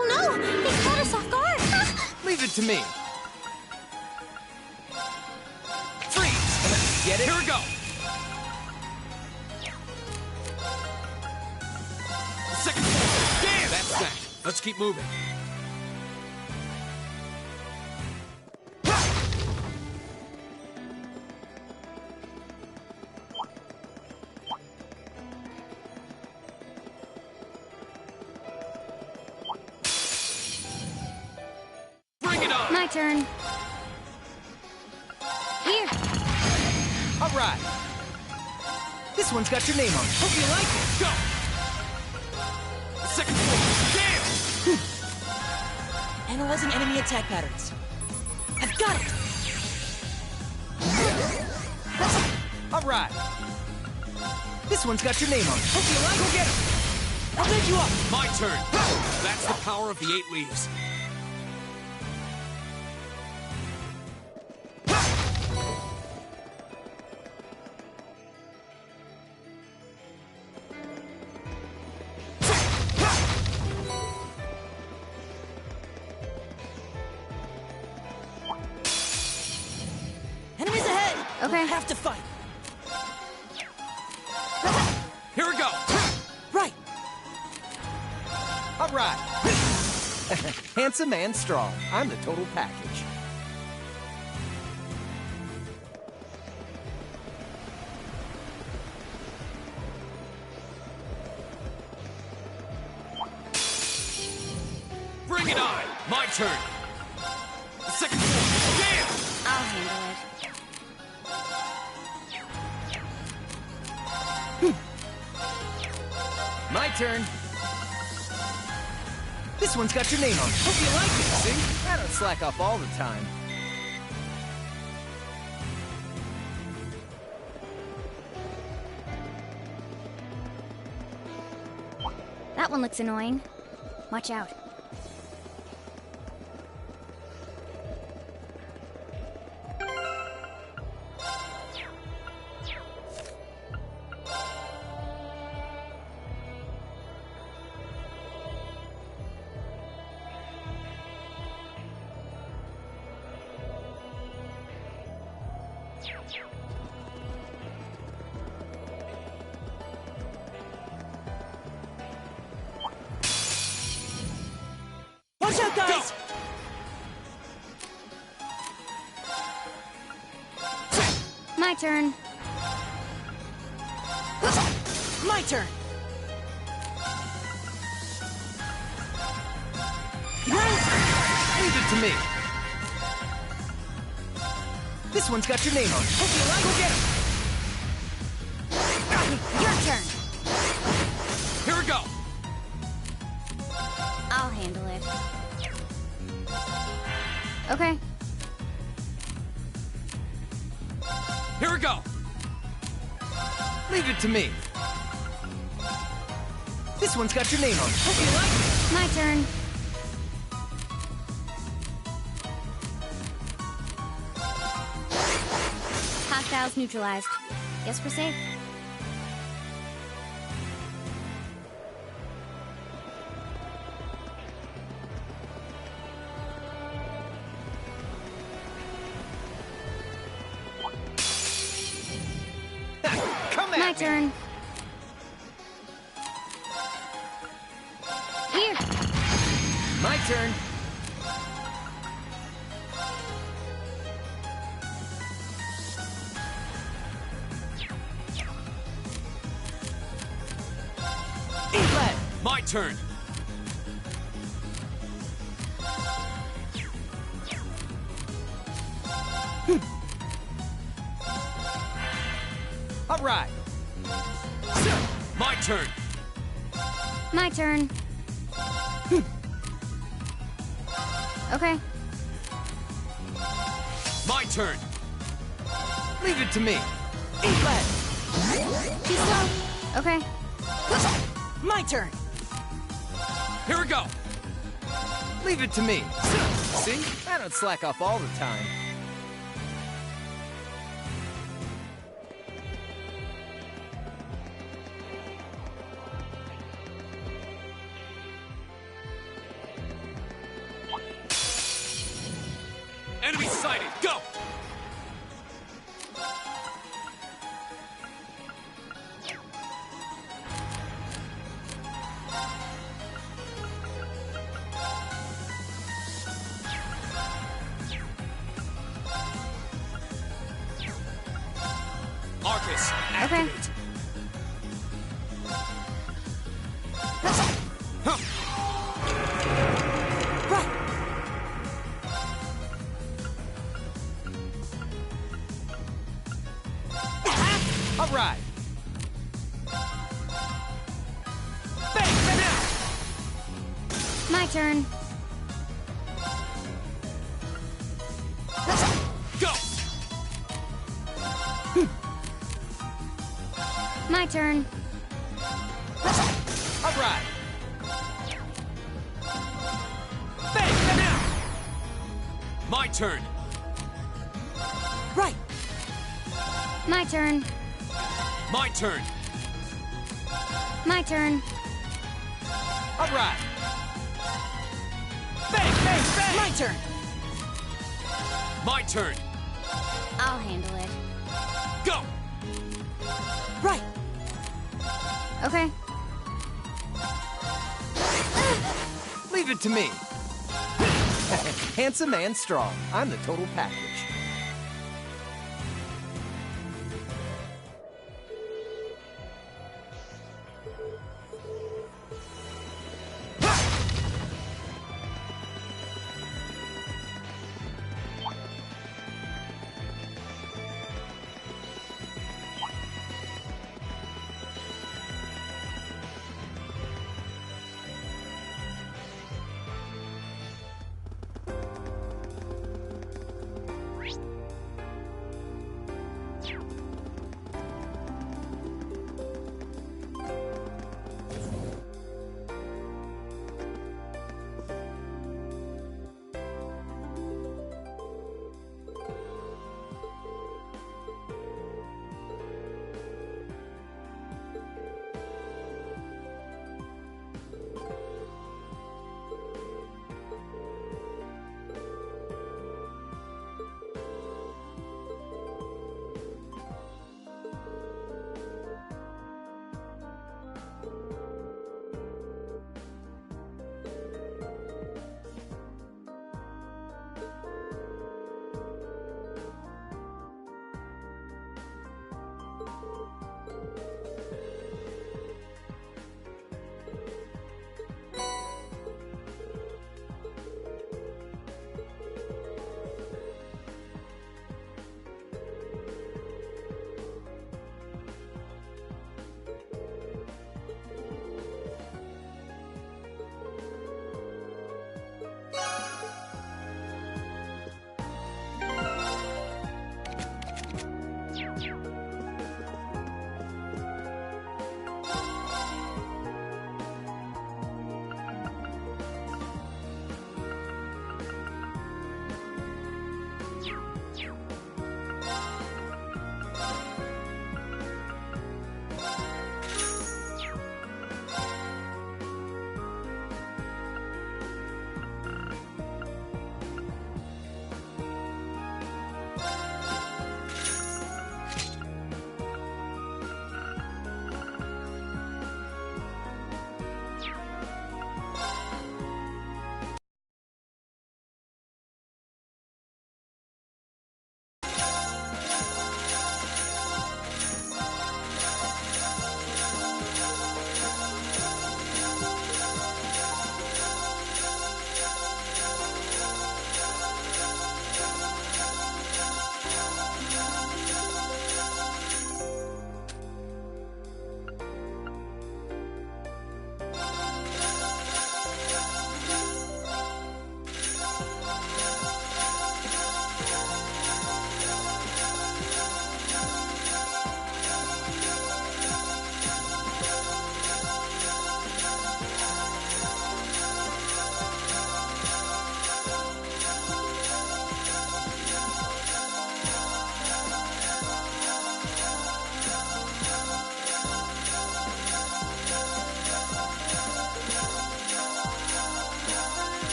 Oh no! He caught us off guard! Leave it to me. Freeze! Get it? Here we go! Second floor! Damn! That's that. Let's keep moving. Bring it on! My turn. Here. All right. This one's got your name on it. Hope you like it! Go! Second floor! Damn! Analyzing enemy attack patterns. I've got it! All right. This one's got your name on it. Hope you like it. Go get him! I'll take you up! My turn! That's the power of the 8 leaves. Enemies ahead! Okay. We'll have to fight. Here we go! Right. All right. Handsome and strong. I'm the total package. Bring it on! My turn! Second floor! Damn! I'll handle it. My turn. This one's got your name on it. Hope you like it, see? I don't slack off all the time. That one looks annoying. Watch out. Watch out, guys! My turn. My turn. Leave it to me. This one's got your name on it. Hope you like. Go get him. Your turn. Here we go! I'll handle it. Okay. Here we go! Leave it to me. This one's got your name on it. Hope you like it. My turn. Hostiles neutralized. Guess we're safe. Come at My me. turn. Here. My turn. Eat lead. My turn! All right. My turn! My turn. Okay. My turn! Leave it to me. Eat lead. Too slow. Okay. My turn. Here we go! Leave it to me. See? I don't slack off all the time. Enemy sighted! Go! Arcus, activate! My turn. Go! My turn. All right. Bang! Now! My turn! Right! My turn. My turn! My turn. All right. Bang! Bang! Bang! My turn! My turn! I'll handle it. Go! Right! Okay. Leave it to me. Handsome and strong. I'm the total package.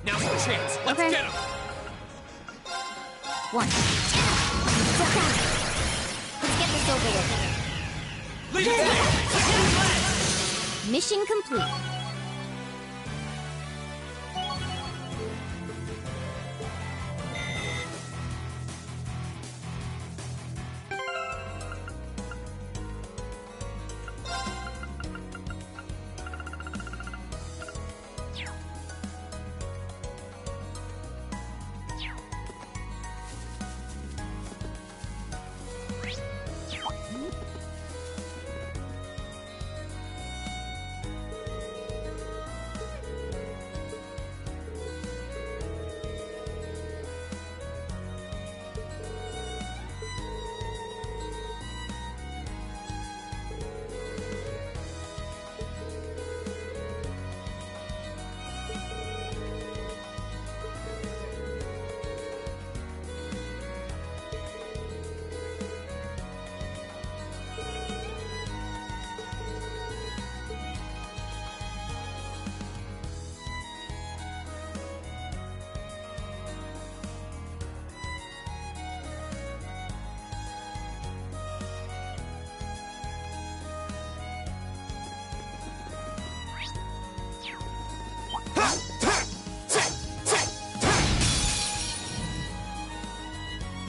Now's the chance. Let's Okay. get him. One. Let's get this over with. Leave it there. Mission complete.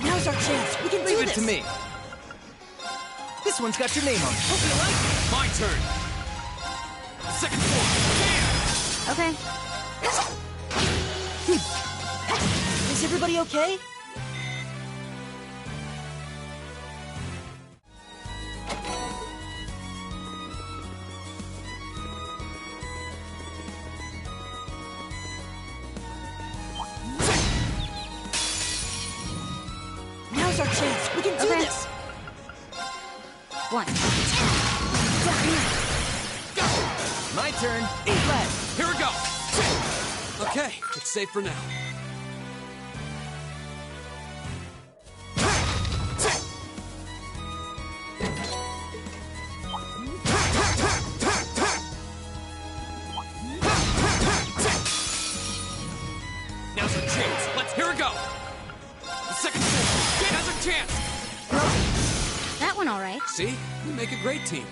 Now's our chance. We can do Leave it this. to me. This one's got your name on it. Hope you like it. My turn. Second floor. Okay. Is everybody okay? Now's our chance. We can do Okay. this. One. My turn. Eat lead. Here we go. Okay, it's safe for now. Now's our chance. Here we go. The second floor. Now's our chance. That one all right. See? We make a great team.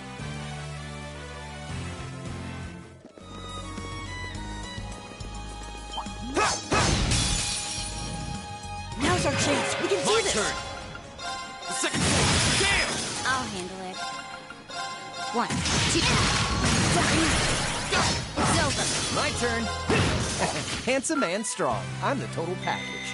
Now's our chance. We can do My this. turn. The second floor. Damn! I'll handle it. One. Two. It's over. My turn. Handsome and strong. I'm the total package.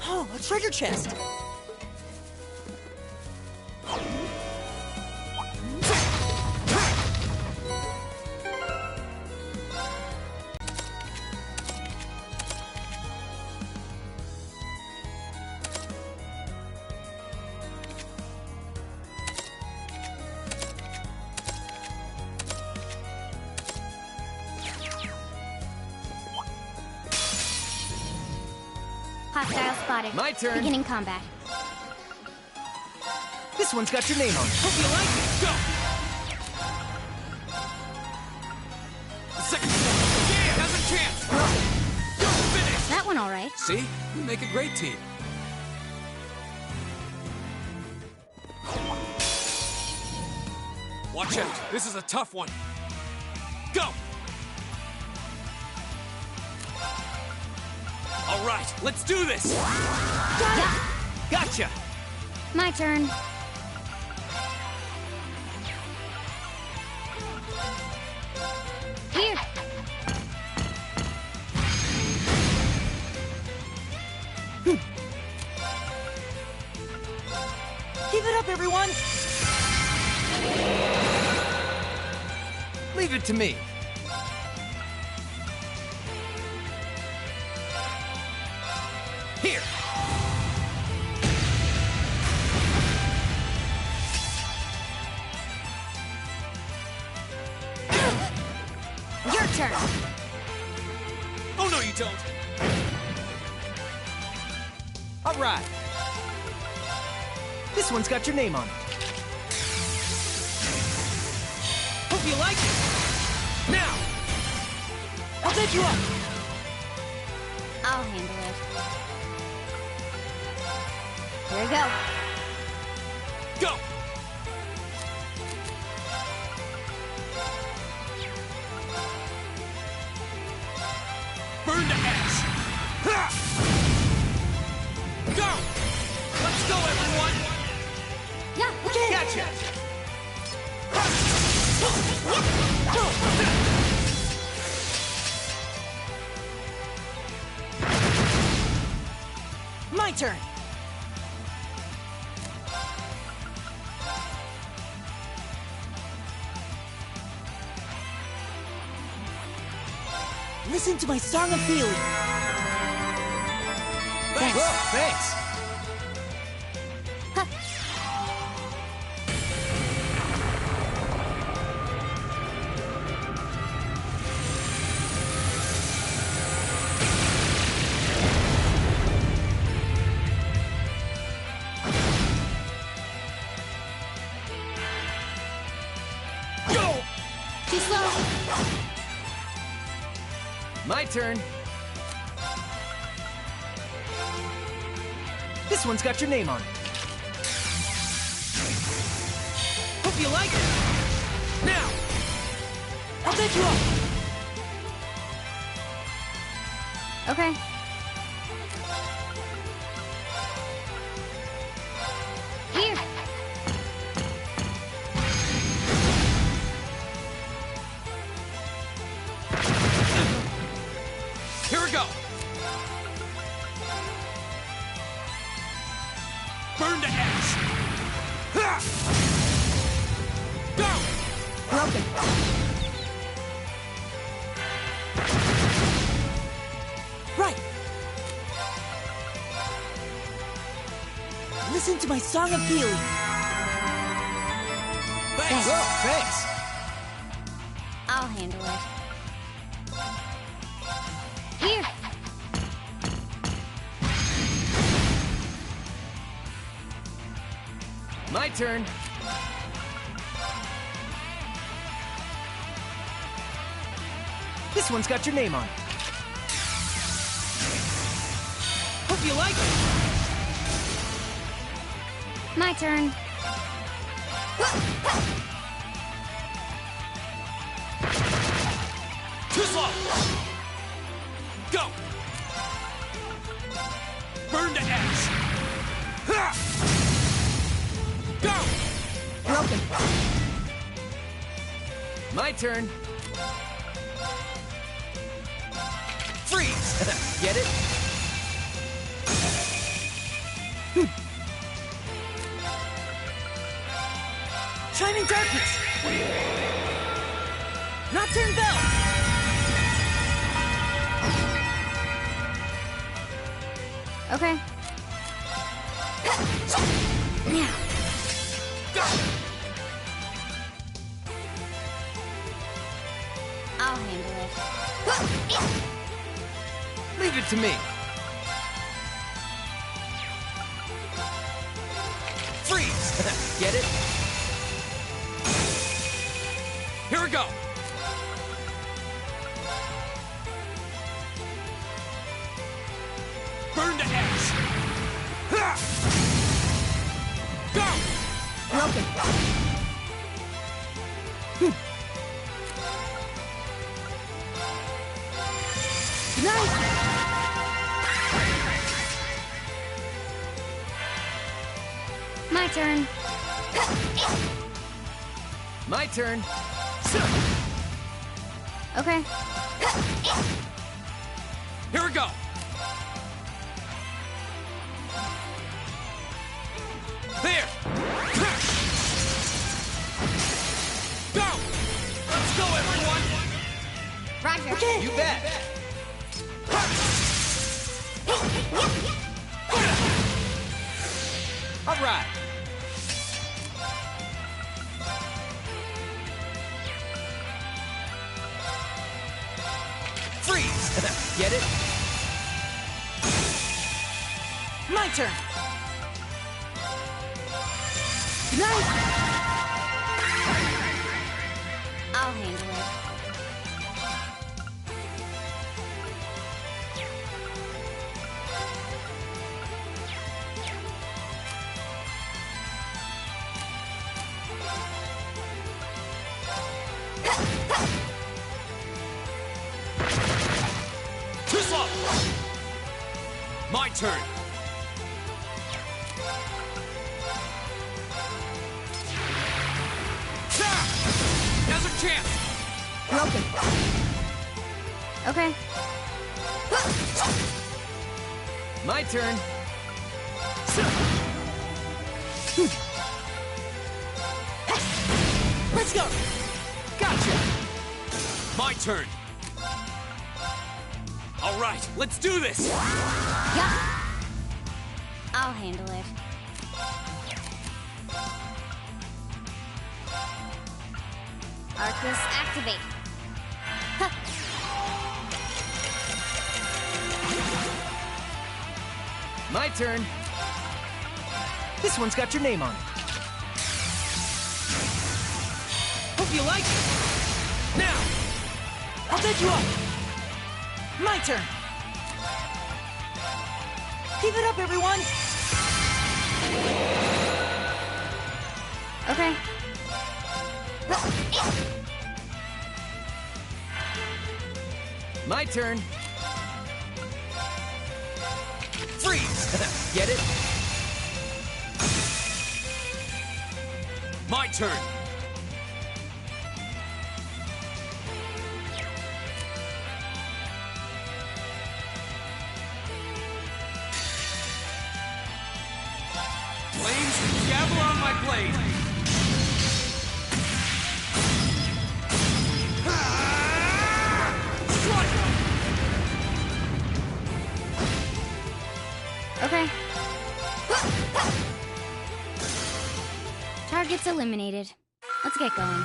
Oh, a treasure chest. Hostile spotted. My turn. Beginning combat. This one's got your name on it. Hope you like it. Go! The second floor. Yeah, now's a chance. Go finish! That one all right. See? We make a great team. Watch out. This is a tough one. Go! All right, let's do this! Gotcha. My turn. Here. up, everyone? Leave it to me. Here. Your turn. Oh, no, you don't. All right. This one's got your name on it. Hope you like it. Now, I'll take you up. I'll handle it. Here we go. Go. Burn to ash. Ha! Go. Let's go, everyone. Yeah, okay. Gotcha. My turn. Listen to my song of feeling. Thanks. Whoa, thanks. Go! Too slow. My turn. This one's got your name on it. Hope you like it. Now, I'll take you up. Okay. Here. Here we go. Burn to ash. Ha! Go! Broken. Right. Listen to my song of feeling. Thanks. Oh, thanks. I'll handle it. Here. My turn. This one's got your name on it. Hope you like it. My turn. Too slow. Go. Burn to ash. Ha! Go. Broken. My turn. Freeze. Get it? Shining darkness. Nocturne bell. Okay. Now. Go. I'll handle it. Leave it to me. Freeze. Get it? Here we go. Burn to ash. Ha! Go! Broken. Nice. My turn. My turn. Okay. Here we go. There. Roger. Okay. You bet. All right. Freeze. Get it? My turn. Good night. I'll handle it. Too slow. My turn. Now's our chance. Broken. Okay. My turn. Let's go. Gotcha. My turn. All right, let's do this. Yeah. I'll handle it. Arcus activate. Huh. My turn. This one's got your name on it. Hope you like it. Now, I'll take you up. My turn. Keep it up, everyone. Okay. My turn. Freeze. Get it? My turn. Flames and gavel on my blade. Okay. Target's eliminated. Let's get going.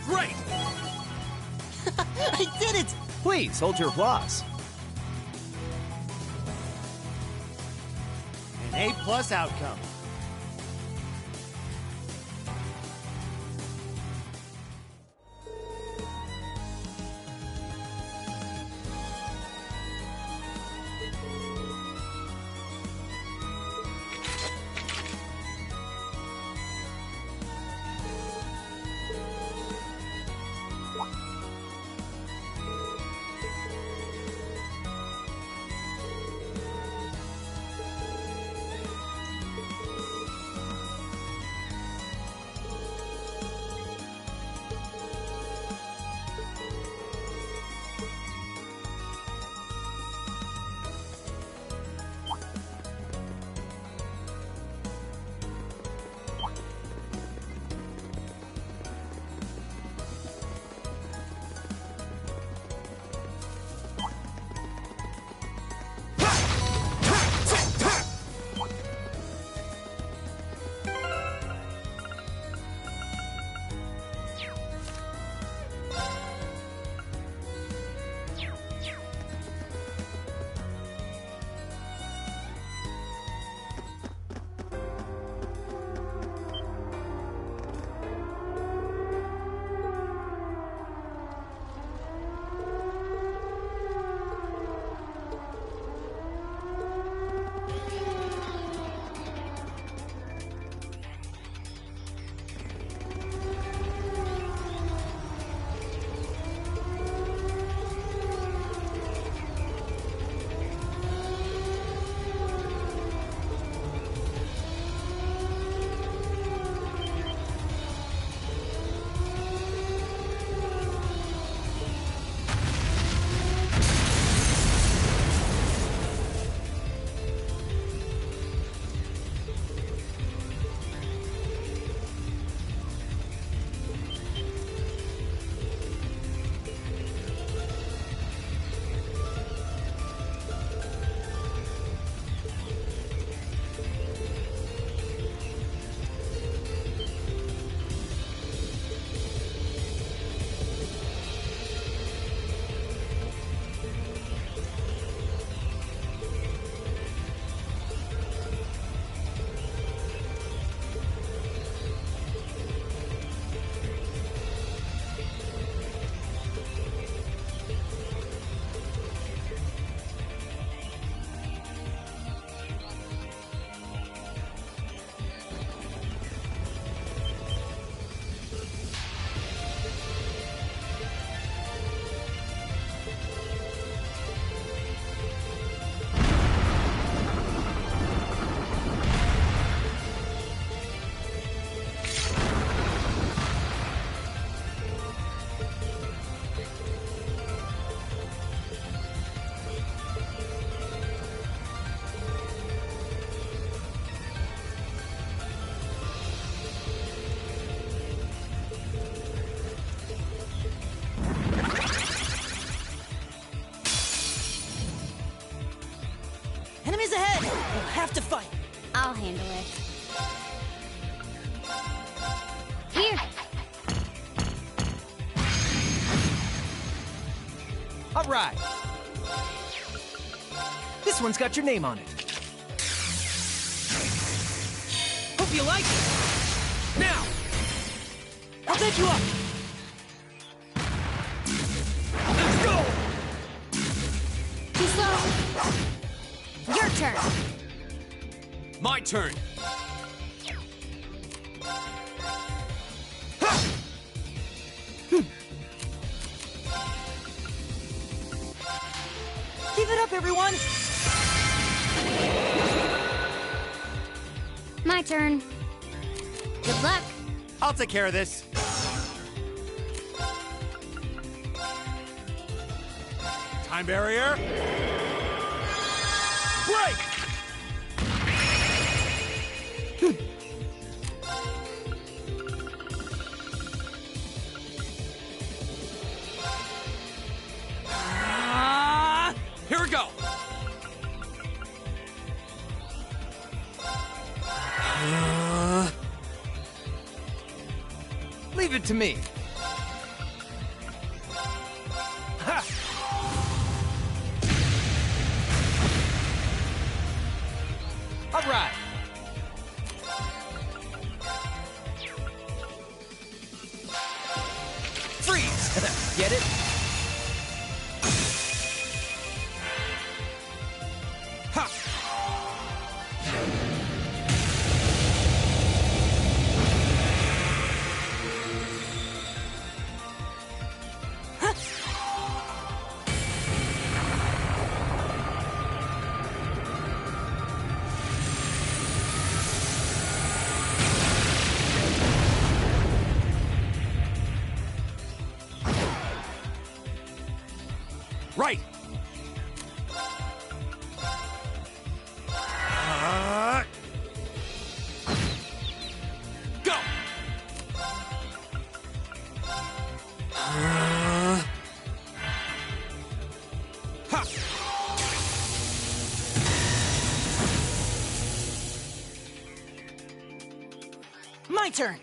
Great! I did it! Please, hold your applause. An A+ outcome. have to fight. I'll handle it. Here. All right. This one's got your name on it. Hope you like it. Now, I'll take you up. Let's go. Too slow. Your turn. My turn. Keep it up, everyone. My turn. Good luck. I'll take care of this. Time barrier. Break! Here we go. Leave it to me. Ha! All right. Freeze! Get it? Ha! Right! Go! Ha! My turn.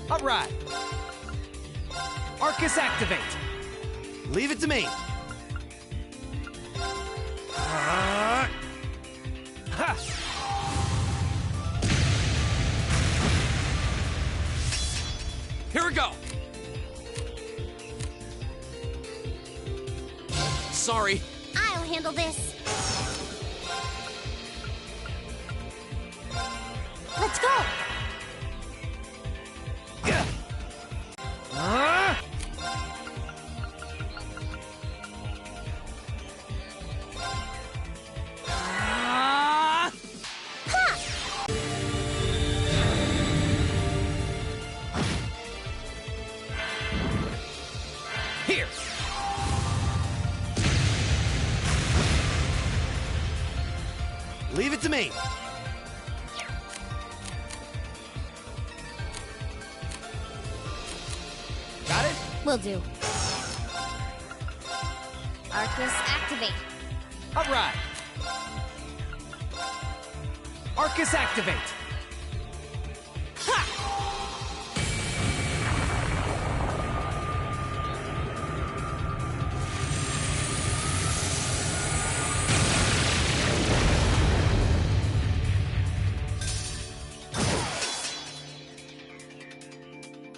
All right. Arcus activate. Leave it to me. Ha! Here we go. Sorry. I'll handle this. Let's go. Here. Leave it to me. Got it? Will do. Arcus activate. All right. Arcus activate. Ha!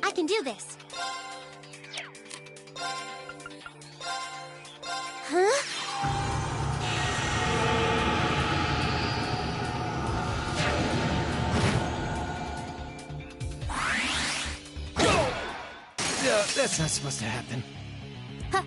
I can do this. Huh? That's not supposed to happen. Huh.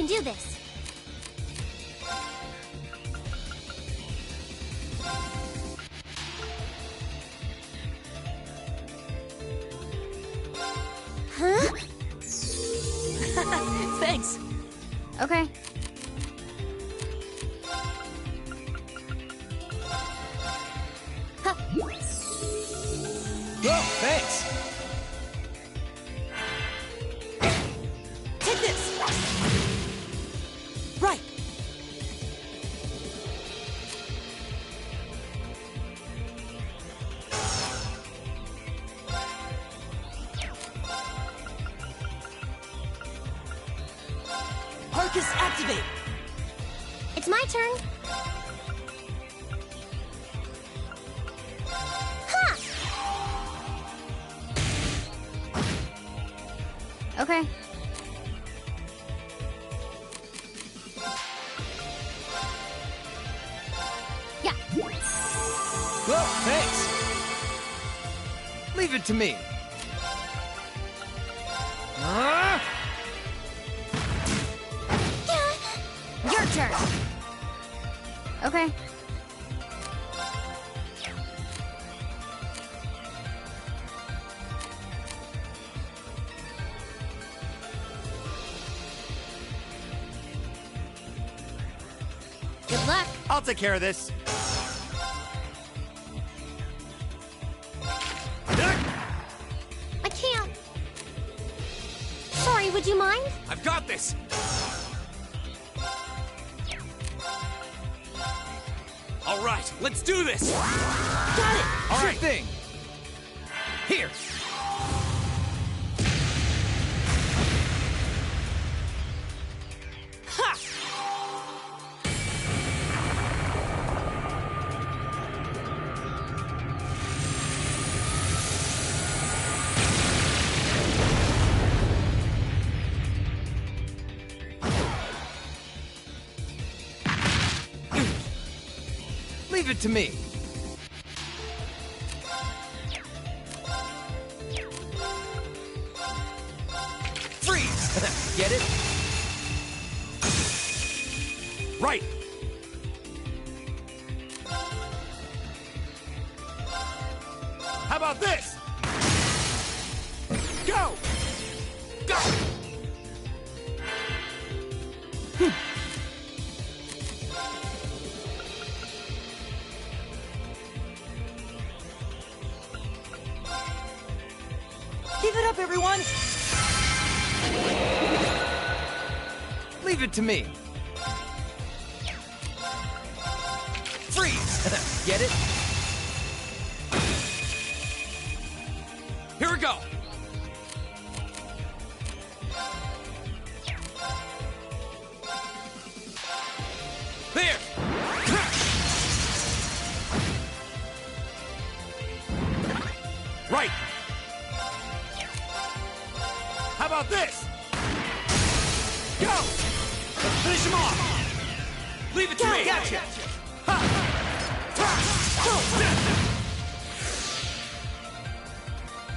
can do this. Huh? Thanks. Okay. Whoa, thanks. Take this. Right. Parkus, activate. It's my turn. Ha! Okay. Yeah. Whoa, thanks. Leave it to me. Your turn. Okay. Good luck. I'll take care of this. I can't. Sorry, would you mind? I've got this! All right, let's do this! Got it! All right. Sure thing. Here. Ha! Leave it to me. Freeze! Get it? Right. How about this? Go! Go! Give it up, everyone! Leave it to me. Freeze! Get it? Here we go! There! Right. How about this? Go! Let's finish him off! Leave it to me! Gotcha!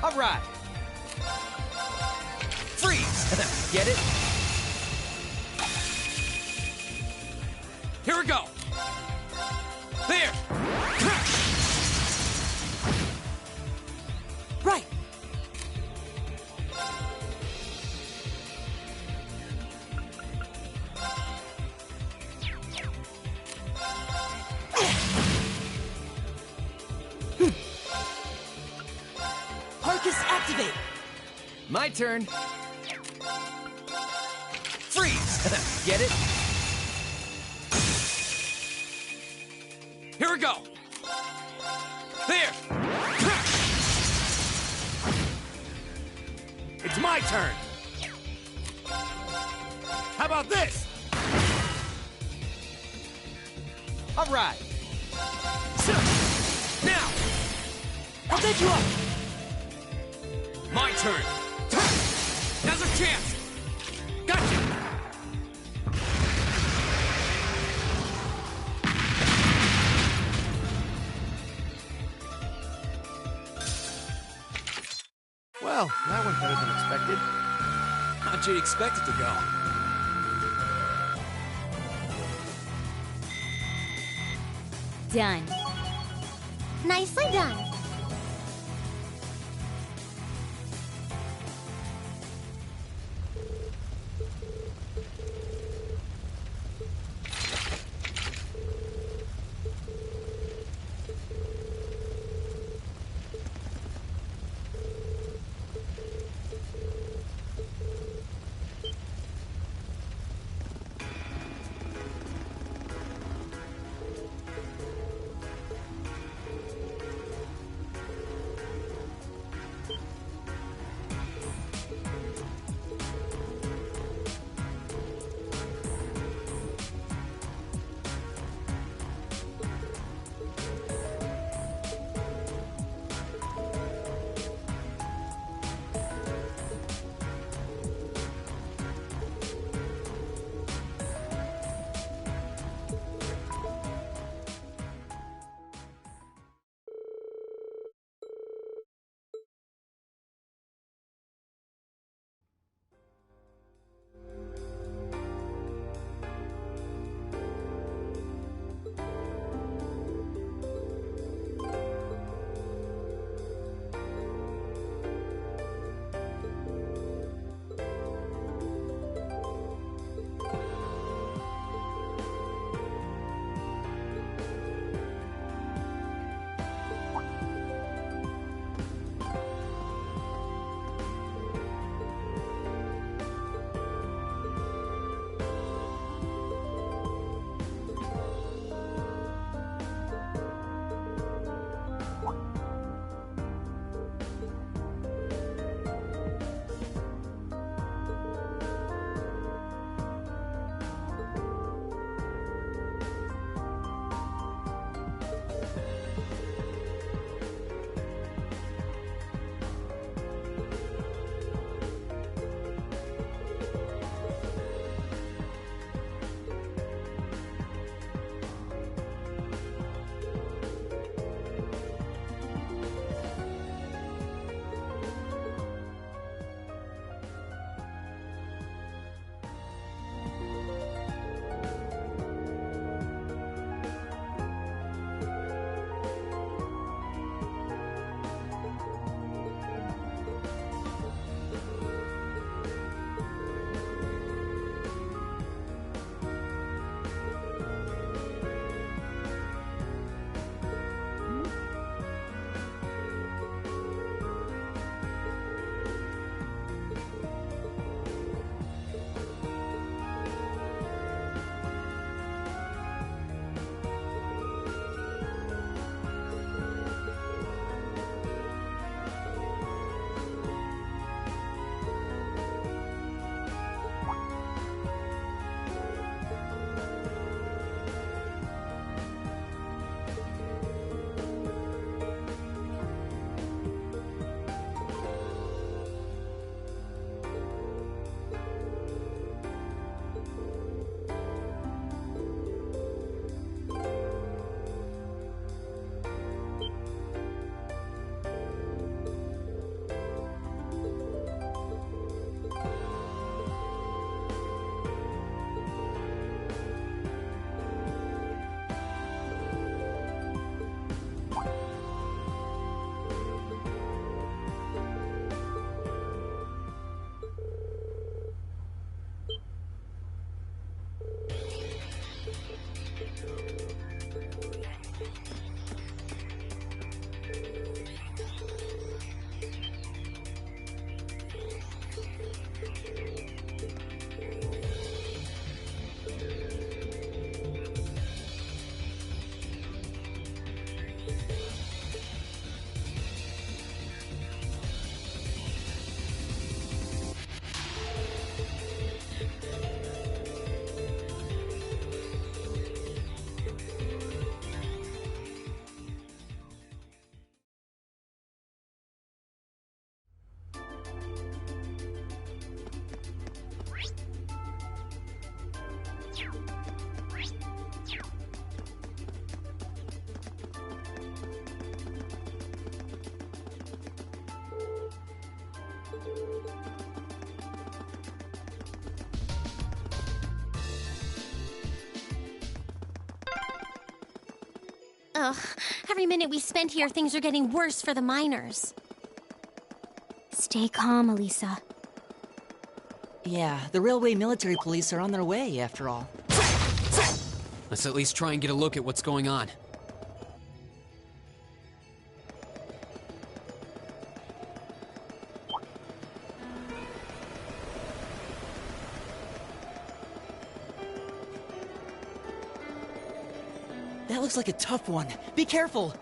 All right. Freeze! Get it? Here we go! There! Right. Parkus, activate. My turn. Freeze! Get it? Here we go! There! It's my turn. How about this? All right. Now! I'll take you up. My turn! Now's our chance! Gotcha! Well, that went better than expected. How'd you expect it to go? Done. Nicely done. Ugh, every minute we spend here, things are getting worse for the miners. Stay calm, Elisa. Yeah, the railway military police are on their way, after all. Let's at least try and get a look at what's going on. That looks like a tough one. Be careful!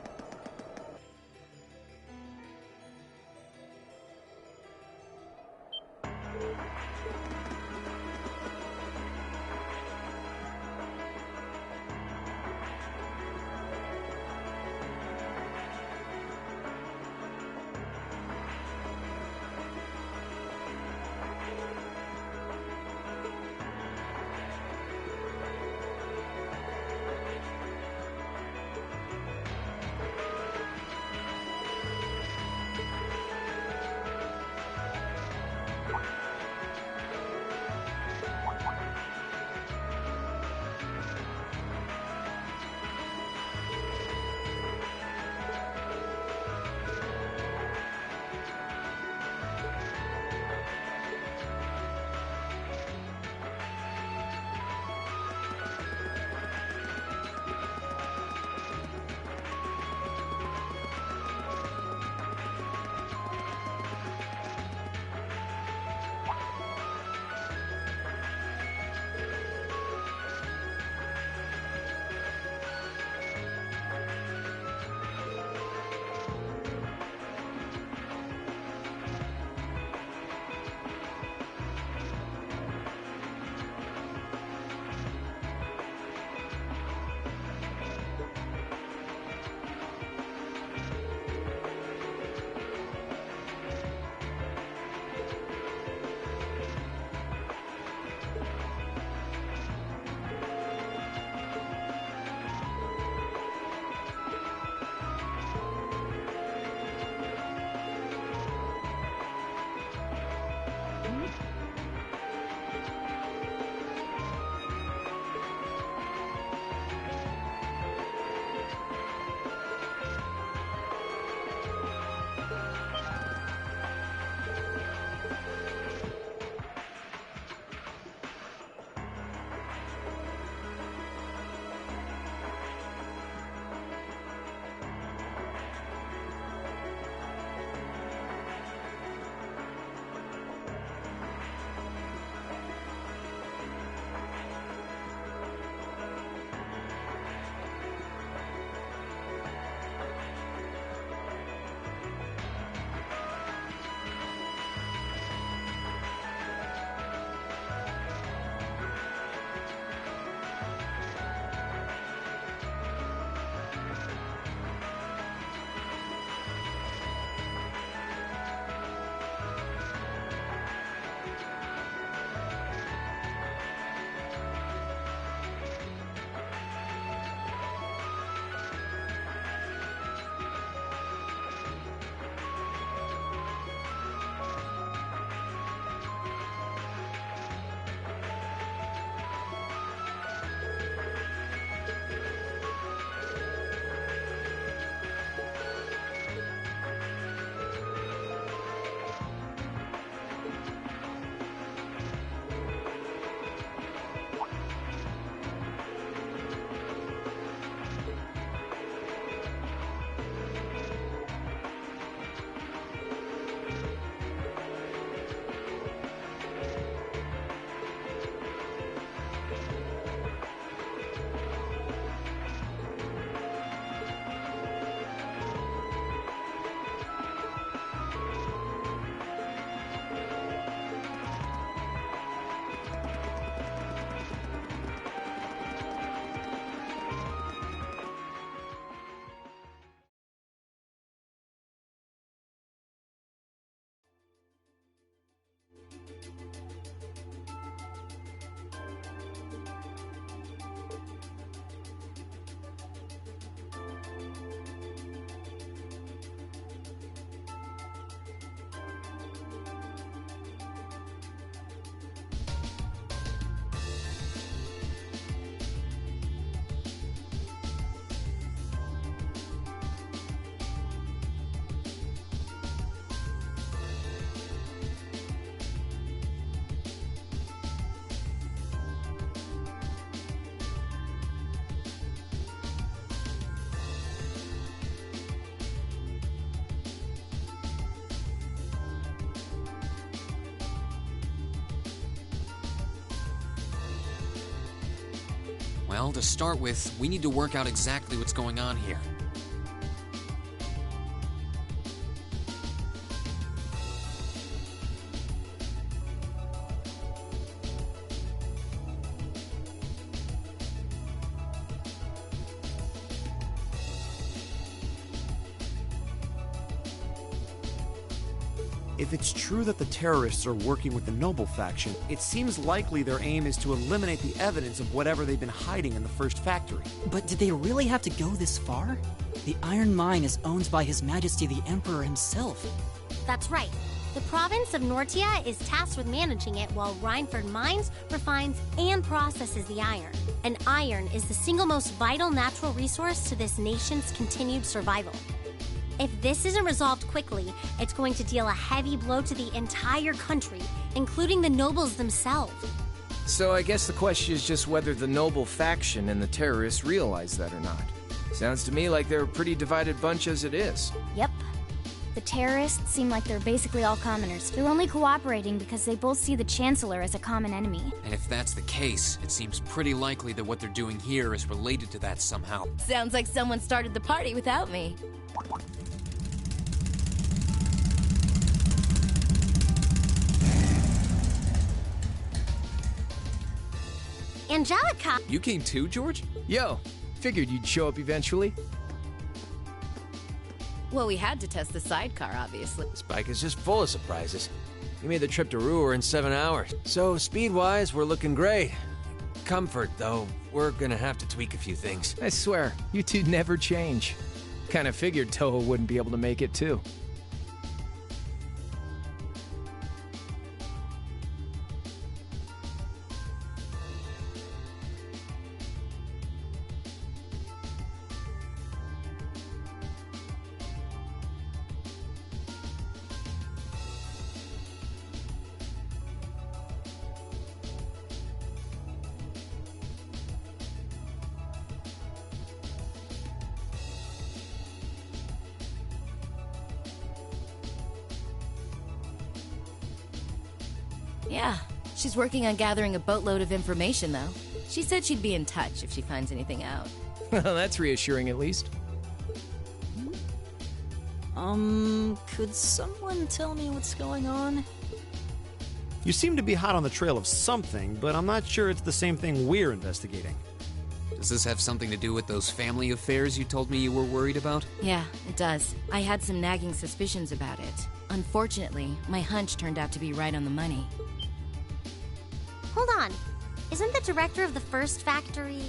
Well, to start with, we need to work out exactly what's going on here. If it's true that the terrorists are working with the Noble faction, it seems likely their aim is to eliminate the evidence of whatever they've been hiding in the first factory. But did they really have to go this far? The iron mine is owned by His Majesty the Emperor himself. That's right. The province of Nortia is tasked with managing it while Rhineford mines, refines, and processes the iron. And iron is the single most vital natural resource to this nation's continued survival. If this isn't resolved quickly, it's going to deal a heavy blow to the entire country, including the nobles themselves. So I guess the question is just whether the Noble faction and the terrorists realize that or not. Sounds to me like they're a pretty divided bunch as it is. Yep. The terrorists seem like they're basically all commoners. They're only cooperating because they both see the Chancellor as a common enemy. And if that's the case, it seems pretty likely that what they're doing here is related to that somehow. Sounds like someone started the party without me. Angelica! You came too, George? Yo, figured you'd show up eventually. Well, we had to test the sidecar, obviously. Spike is just full of surprises. You made the trip to Ruhr in 7 hours. So, speed-wise, we're looking great. Comfort, though, we're gonna have to tweak a few things. I swear, you two never change. Kinda figured Toho wouldn't be able to make it, too. Yeah, she's working on gathering a boatload of information, though. She said she'd be in touch if she finds anything out. Well, that's reassuring at least. Could someone tell me what's going on? You seem to be hot on the trail of something, but I'm not sure it's the same thing we're investigating. Does this have something to do with those family affairs you told me you were worried about? Yeah, it does. I had some nagging suspicions about it. Unfortunately, my hunch turned out to be right on the money. Hold on. Isn't the director of the first factory...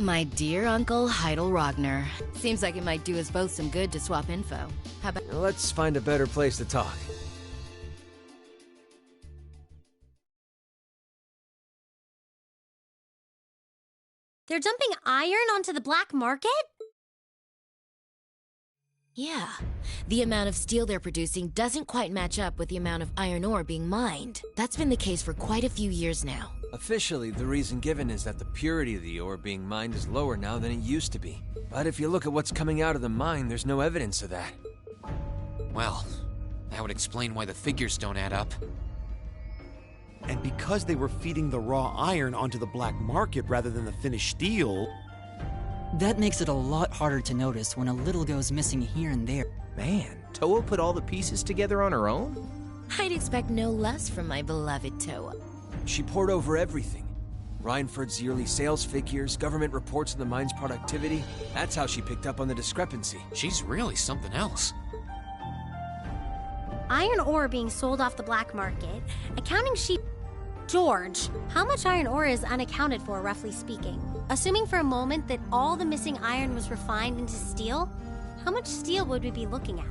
My dear Uncle Heidel Rogner. Seems like it might do us both some good to swap info. How about... Let's find a better place to talk. They're dumping iron onto the black market? Yeah. The amount of steel they're producing doesn't quite match up with the amount of iron ore being mined. That's been the case for quite a few years now. Officially, the reason given is that the purity of the ore being mined is lower now than it used to be. But if you look at what's coming out of the mine, there's no evidence of that. Well, that would explain why the figures don't add up. And because they were feeding the raw iron onto the black market rather than the finished steel... That makes it a lot harder to notice when a little goes missing here and there. Man, Toa put all the pieces together on her own? I'd expect no less from my beloved Toa. She poured over everything. Rhineford's yearly sales figures, government reports on the mine's productivity. That's how she picked up on the discrepancy. She's really something else. Iron ore being sold off the black market. Accounting sheet... George, how much iron ore is unaccounted for, roughly speaking? Assuming for a moment that all the missing iron was refined into steel, how much steel would we be looking at?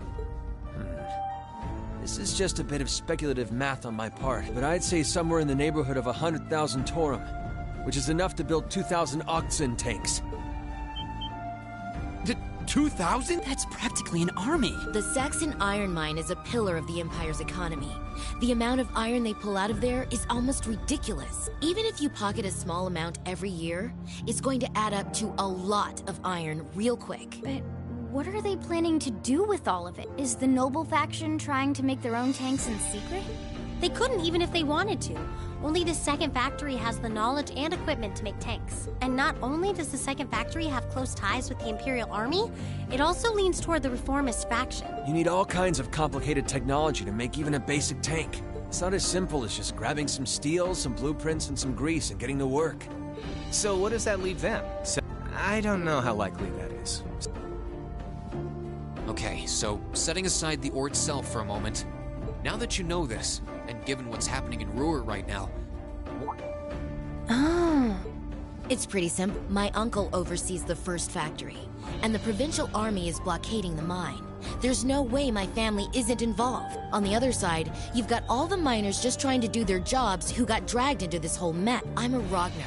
This is just a bit of speculative math on my part, but I'd say somewhere in the neighborhood of 100,000 Torum, which is enough to build 2,000 oxen tanks. 2,000? That's practically an army. The Saxon iron mine is a pillar of the Empire's economy. The amount of iron they pull out of there is almost ridiculous. Even if you pocket a small amount every year, it's going to add up to a lot of iron real quick. But what are they planning to do with all of it? Is the Noble faction trying to make their own tanks in secret? They couldn't even if they wanted to. Only the second factory has the knowledge and equipment to make tanks. And not only does the second factory have close ties with the Imperial Army, it also leans toward the reformist faction. You need all kinds of complicated technology to make even a basic tank. It's not as simple as just grabbing some steel, some blueprints, and some grease and getting to work. So what does that leave them? I don't know how likely that is. Okay, so setting aside the ore itself for a moment, now that you know this, and given what's happening in Ruhr right now... Oh. It's pretty simple. My uncle oversees the first factory, and the provincial army is blockading the mine. There's no way my family isn't involved. On the other side, you've got all the miners just trying to do their jobs who got dragged into this whole mess. I'm a Ragnar.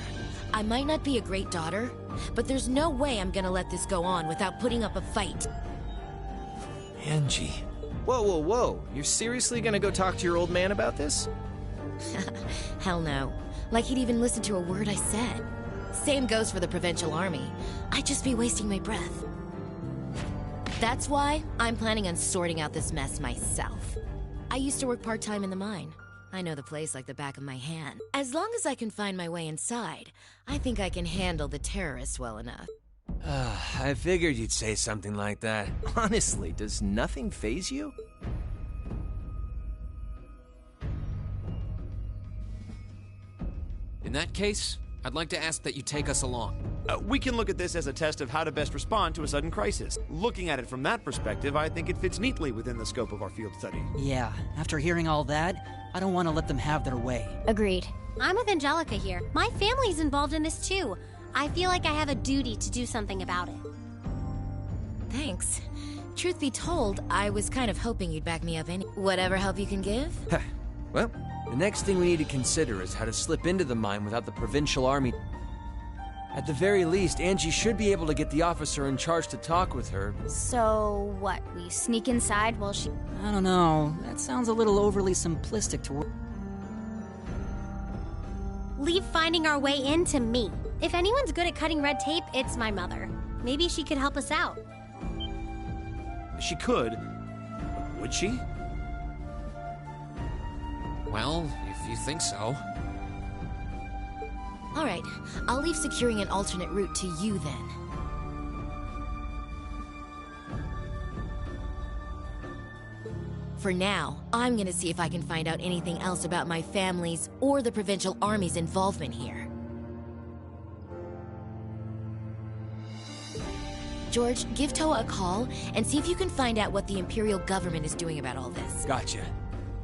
I might not be a great daughter, but there's no way I'm gonna let this go on without putting up a fight. Angie. Whoa, whoa, whoa. You're seriously gonna go talk to your old man about this? Hell no. Like he'd even listen to a word I said. Same goes for the provincial army. I'd just be wasting my breath. That's why I'm planning on sorting out this mess myself. I used to work part-time in the mine. I know the place like the back of my hand. As long as I can find my way inside, I think I can handle the terrorists well enough. I figured you'd say something like that. Honestly, does nothing faze you? In that case, I'd like to ask that you take us along. We can look at this as a test of how to best respond to a sudden crisis. Looking at it from that perspective, I think it fits neatly within the scope of our field study. Yeah, after hearing all that, I don't want to let them have their way. Agreed. I'm with Angelica here. My family's involved in this too. I feel like I have a duty to do something about it. Thanks. Truth be told, I was kind of hoping you'd back me up any. Whatever help you can give? Well, the next thing we need to consider is how to slip into the mine without the provincial army. At the very least, Angie should be able to get the officer in charge to talk with her. So, what, we sneak inside while she... I don't know. That sounds a little overly simplistic to... Leave finding our way in to me. If anyone's good at cutting red tape, it's my mother. Maybe she could help us out. She could. But would she? Well, if you think so. All right, I'll leave securing an alternate route to you then. For now, I'm gonna see if I can find out anything else about my family's or the provincial army's involvement here. George, give Toa a call and see if you can find out what the Imperial government is doing about all this. Gotcha.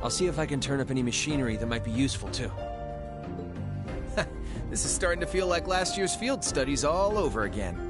I'll see if I can turn up any machinery that might be useful too. This is starting to feel like last year's field studies all over again.